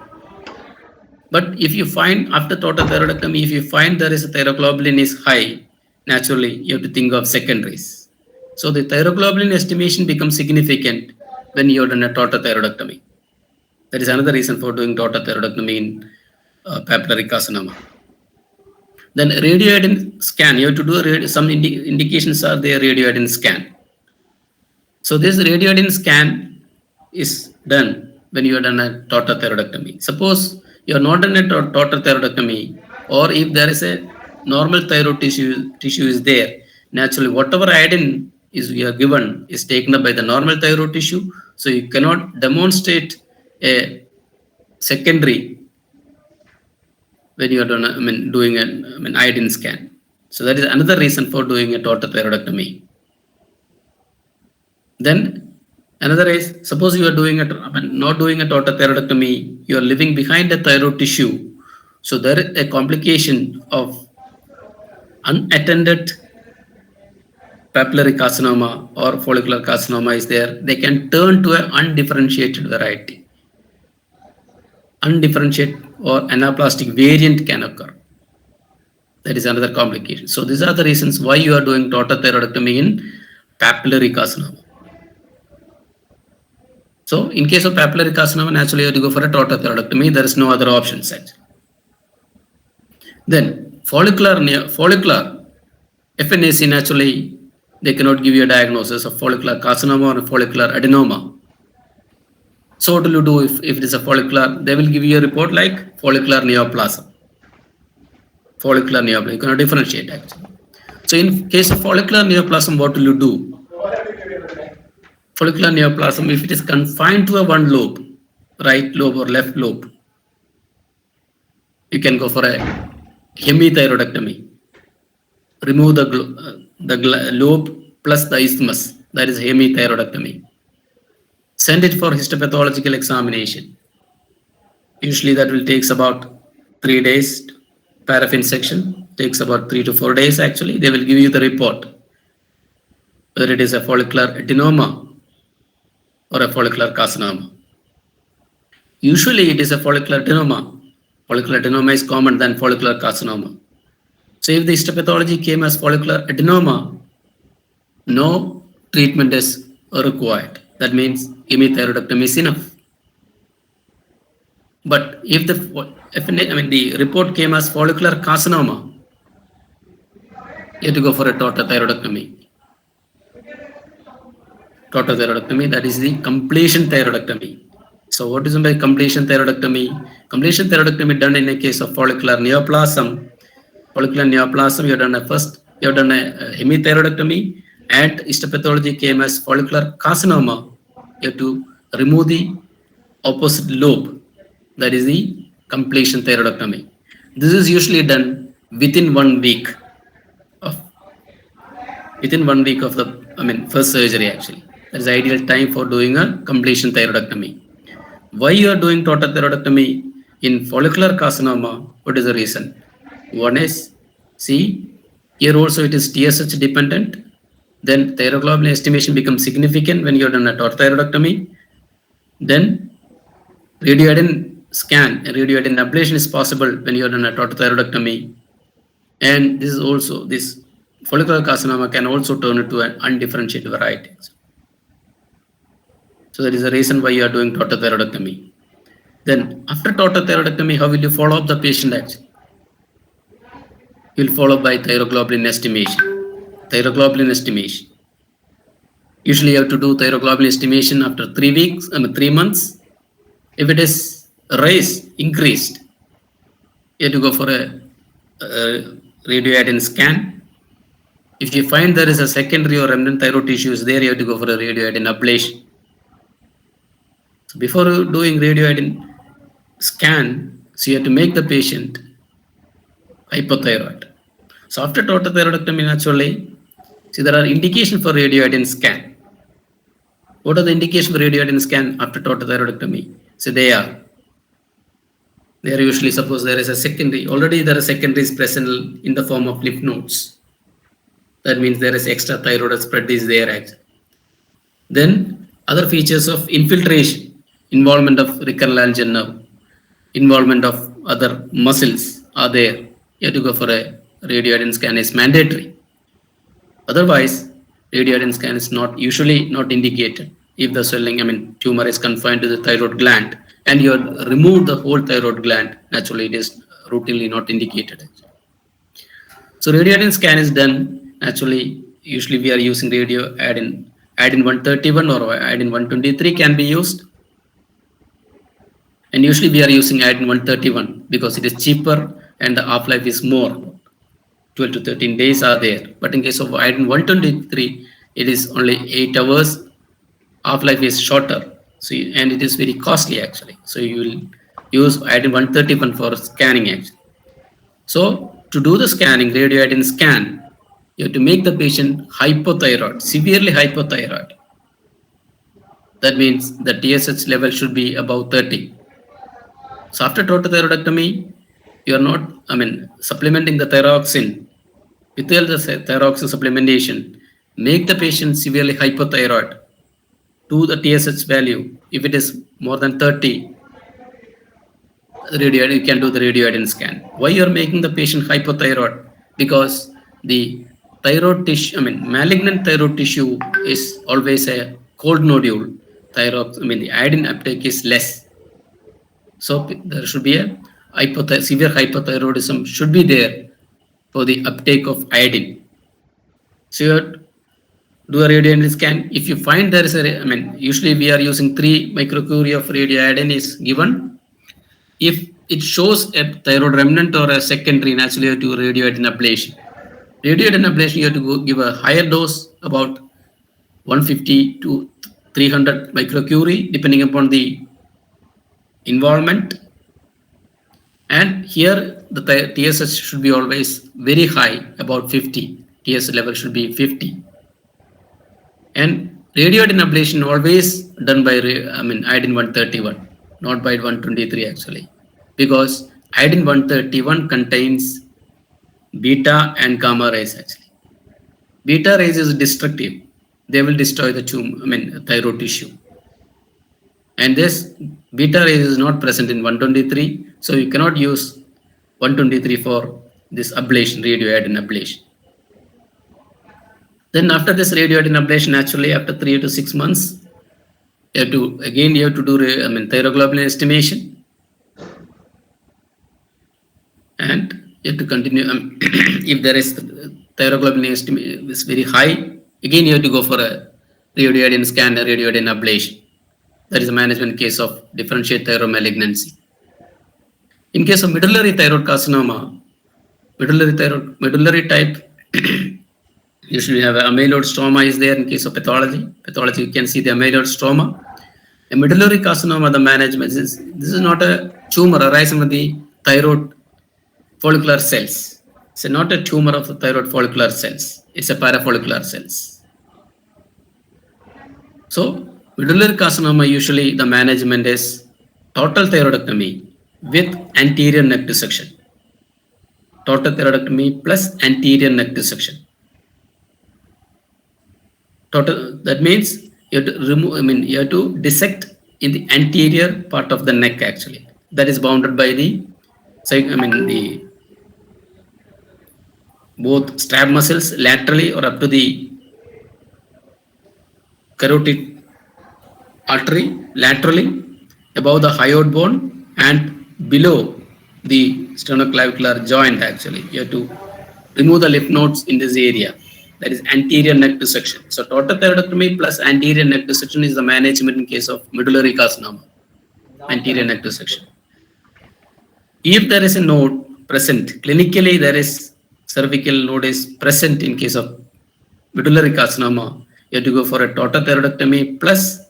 Speaker 4: But if you find after total thyroidectomy, if you find there is a thyroglobulin is high, naturally you have to think of secondaries. So the thyroglobulin estimation becomes significant when you have done a total thyroidectomy. That is another reason for doing total thyroidectomy in papillary carcinoma. Then radioiodine scan, you have to do some indications are there, radioiodine scan. So this radioiodine scan is done when you have done a total thyroidectomy. Suppose you are not done a total thyroidectomy, or if there is a normal thyroid tissue is there, naturally whatever iodine is you are given is taken up by the normal thyroid tissue, so you cannot demonstrate a secondary when you are doing an iodine scan. So that is another reason for doing a total thyroidectomy. Then another is, suppose you are doing not doing a total thyroidectomy, you are living behind the thyroid tissue. So there is a complication of unattended papillary carcinoma or follicular carcinoma is there. They can turn to an undifferentiated variety. Undifferentiated or anaplastic variant can occur. That is another complication. So these are the reasons why you are doing total thyroidectomy in papillary carcinoma. So in case of papillary carcinoma, naturally you have to go for a total thyroidectomy. There is no other options actually. Then follicular FNAC, naturally they cannot give you a diagnosis of follicular carcinoma or follicular adenoma. So what will you do if it is a follicular? They will give you a report like follicular neoplasm. Follicular neoplasm, you cannot differentiate actually. So in case of follicular neoplasm, what will you do? Follicular neoplasm, if it is confined to a one lobe, right lobe or left lobe, you can go for a hemithyroidectomy. Remove the lobe plus the isthmus, that is hemithyroidectomy. Send it for histopathological examination. Usually that will takes about 3 days. Paraffin section takes about 3 to 4 days actually. They will give you the report whether it is a follicular adenoma or a follicular carcinoma. Usually it is a follicular adenoma. Follicular adenoma is common than follicular carcinoma. So if the histopathology came as follicular adenoma, no treatment is required. That means hemithyroidectomy is enough. But if the report came as follicular carcinoma, you have to go for a total thyroidectomy. Total thyroidectomy, that is the completion thyroidectomy. So what is by completion thyroidectomy? Completion thyroidectomy done in a case of follicular neoplasm. Follicular neoplasm, you have done a hemithyroidectomy, and histopathology came as follicular carcinoma. You have to remove the opposite lobe. That is the completion thyroidectomy. This is usually done within 1 week of the first surgery actually. That is the ideal time for doing a completion thyroidectomy. Why you are doing total thyroidectomy in follicular carcinoma? What is the reason? One is, see, here also it is TSH dependent. Then thyroglobulin estimation becomes significant when you have done a total thyroidectomy. Then radioiodine scan, radioiodine ablation is possible when you have done a total thyroidectomy. And this is also, this follicular carcinoma can also turn into an undifferentiated variety. So that is the reason why you are doing total thyroidectomy. Then after total thyroidectomy, how will you follow up the patient actually? You will follow by thyroglobulin estimation. Thyroglobulin estimation. Usually you have to do thyroglobulin estimation after 3 months. If it is increased, you have to go for a radioiodine scan. If you find there is a secondary or remnant thyroid tissues there, you have to go for a radioiodine ablation. So before doing radioiodine scan, so you have to make the patient hypothyroid. So after total thyroidectomy, naturally, see, there are indications for radioiodine scan. What are the indications for radioiodine scan after total thyroidectomy? So they are usually, suppose there is a secondary, already there are secondaries present in the form of lymph nodes. That means there is extra thyroid spread is there actually. Then other features of infiltration, involvement of recurrent laryngeal nerve, involvement of other muscles are there. You have to go for a radioiodine scan is mandatory. Otherwise, radioiodine scan is usually not indicated if the swelling, tumor is confined to the thyroid gland and you have removed the whole thyroid gland. Naturally, it is routinely not indicated. So radioiodine scan is done. Naturally, usually we are using radioiodine 131 or iodine 123 can be used. And usually we are using iodine 131 because it is cheaper and the half-life is more. 12 to 13 days are there. But in case of iodine 123, it is only 8 hours. Half-life is shorter. So, and it is very costly actually. So you will use iodine 131 for scanning actually. So to do the scanning, radioiodine scan, you have to make the patient hypothyroid, severely hypothyroid. That means the TSH level should be above 30. So after total thyroidectomy, you are not, supplementing the thyroxine. Without the thyroxine supplementation, make the patient severely hypothyroid to the TSH value. If it is more than 30, you can do the radioiodine scan. Why you are making the patient hypothyroid? Because the thyroid tissue, malignant thyroid tissue is always a cold nodule. The iodine uptake is less. So there should be a severe hypothyroidism should be there for the uptake of iodine. So you do a radioiodine scan. If you find there is usually we are using 3 microcurie of radioiodine is given. If it shows a thyroid remnant or a secondary, naturally you have to radioiodine ablation. Radioiodine ablation, you have to give a higher dose, about 150 to 300 microcurie, depending upon the involvement. And here the TSH should be always very high, about 50. TSH level should be 50. And radioiodine ablation always done by iodine 131, not by 123 actually, because iodine 131 contains beta and gamma rays actually. Beta rays is destructive. They will destroy the thyroid tissue. And this beta rays is not present in 123, so you cannot use 123 for this ablation, radioiodine ablation. Then after this radioiodine ablation, naturally after 3 to 6 months, you have to do thyroglobulin estimation. and you have to continue. If there is thyroglobulin is very high, again you have to go for a radioiodine scan, a radioiodine ablation. That is a management case of differentiate thyroid malignancy. In case of medullary thyroid carcinoma, medullary type, usually have amyloid stroma is there in case of pathology. Pathology, you can see the amyloid stroma. A medullary carcinoma, the management is, this is not a tumor arising from the thyroid follicular cells. It's not a tumor of the thyroid follicular cells. It's a parafollicular cells. So medullary carcinoma, usually the management is total thyroidectomy with anterior neck dissection. Total thyroidectomy plus anterior neck dissection. Total, that means you have to remove, you have to dissect in the anterior part of the neck actually. That is bounded by the, the both strap muscles laterally or up to the carotid artery laterally above the hyoid bone and below the sternoclavicular joint actually. You have to remove the lymph nodes in this area. That is anterior neck dissection. So total thyroidectomy plus anterior neck dissection is the management in case of medullary carcinoma. Anterior neck dissection. If there is a node present, clinically there is cervical node is present in case of medullary carcinoma, you have to go for a total thyroidectomy plus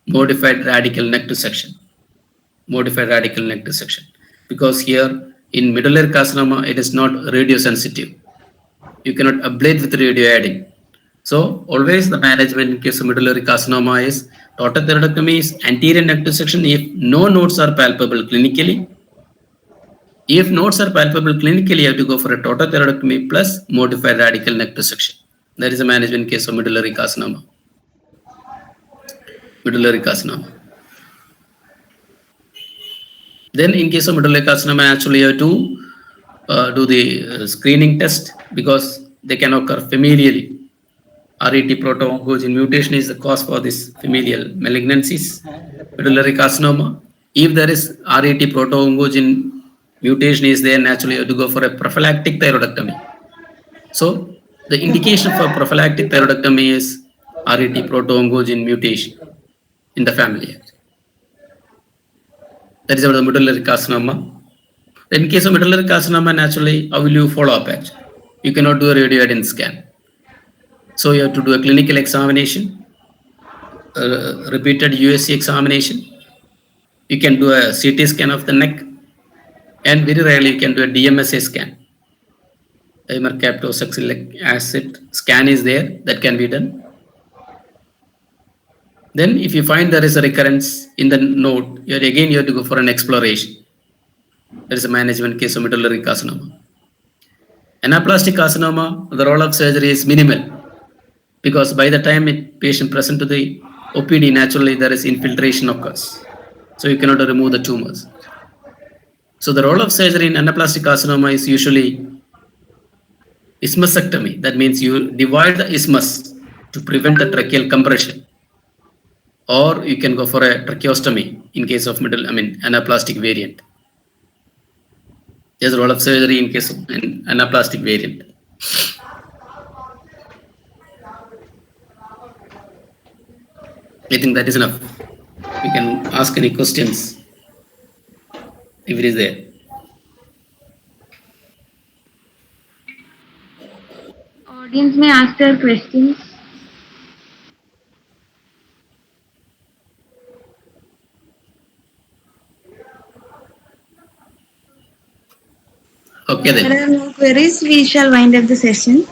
Speaker 4: modified radical neck dissection. Modified radical neck dissection. Because here in medullary carcinoma, it is not radiosensitive. You cannot ablate with radioiodine. So always the management in case of medullary carcinoma is total thyroidectomy is anterior neck dissection if no nodes are palpable clinically. If nodes are palpable clinically, you have to go for a total thyroidectomy plus modified radical neck dissection. That is a management case of medullary carcinoma. Medullary carcinoma. Then in case of medullary carcinoma, actually you have to do the screening test because they can occur familially. RET proto-oncogene mutation is the cause for this familial malignancies, medullary carcinoma. If there is RET proto-oncogene mutation is there, naturally you have to go for a prophylactic thyroidectomy. So the indication for prophylactic thyroidectomy is RET proto-oncogene mutation in the family. That is about the medullary carcinoma. In case of medullary carcinoma, naturally, how will you follow up actually? You cannot do a radioiodine scan. So you have to do a clinical examination, repeated USC examination. You can do a CT scan of the neck, and very rarely you can do a DMSA scan. Dimercaptosuccinic acid scan is there, that can be done. Then if you find there is a recurrence in the node, you have to go for an exploration. There is a management case of medullary carcinoma. Anaplastic carcinoma, the role of surgery is minimal because by the time a patient present to the OPD, naturally there is infiltration occurs. So you cannot remove the tumors. So the role of surgery in anaplastic carcinoma is usually isthmusectomy. That means you divide the isthmus to prevent the tracheal compression. Or you can go for a tracheostomy in case of anaplastic variant. There's a role of surgery in case of an anaplastic variant. I think that is enough. You can ask any questions if it is there.
Speaker 2: Audience may ask their questions.
Speaker 4: Okay then.
Speaker 2: There are no queries. We shall wind up the session.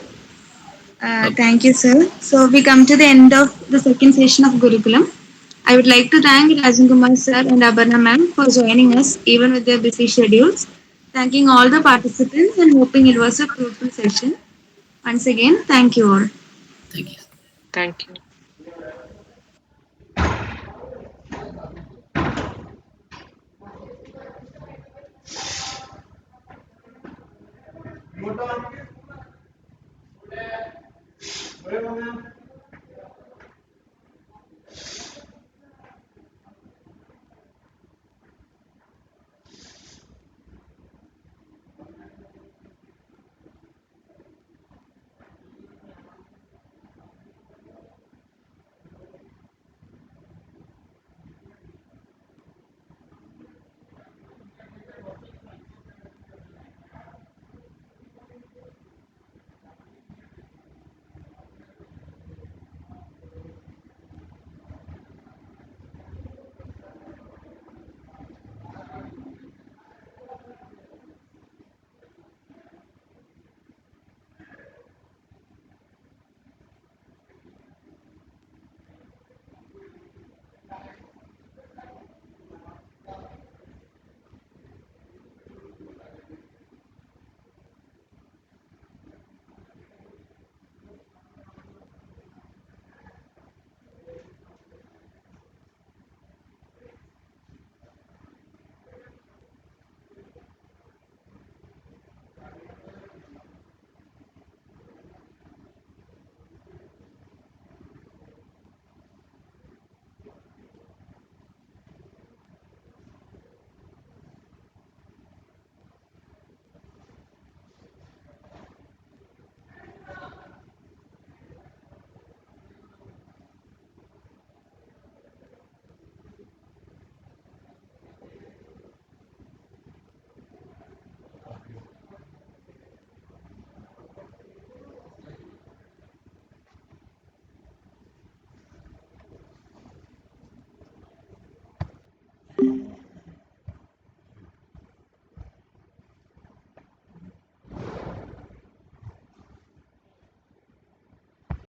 Speaker 4: Okay.
Speaker 2: Thank you, sir. So we come to the end of the second session of Gurukulam. I would like to thank Rajan Kumar sir and Aparna ma'am for joining us even with their busy schedules. Thanking all the participants and hoping it was a fruitful session. Once again, thank you all.
Speaker 4: Thank you.
Speaker 3: Thank you.
Speaker 5: Vote on.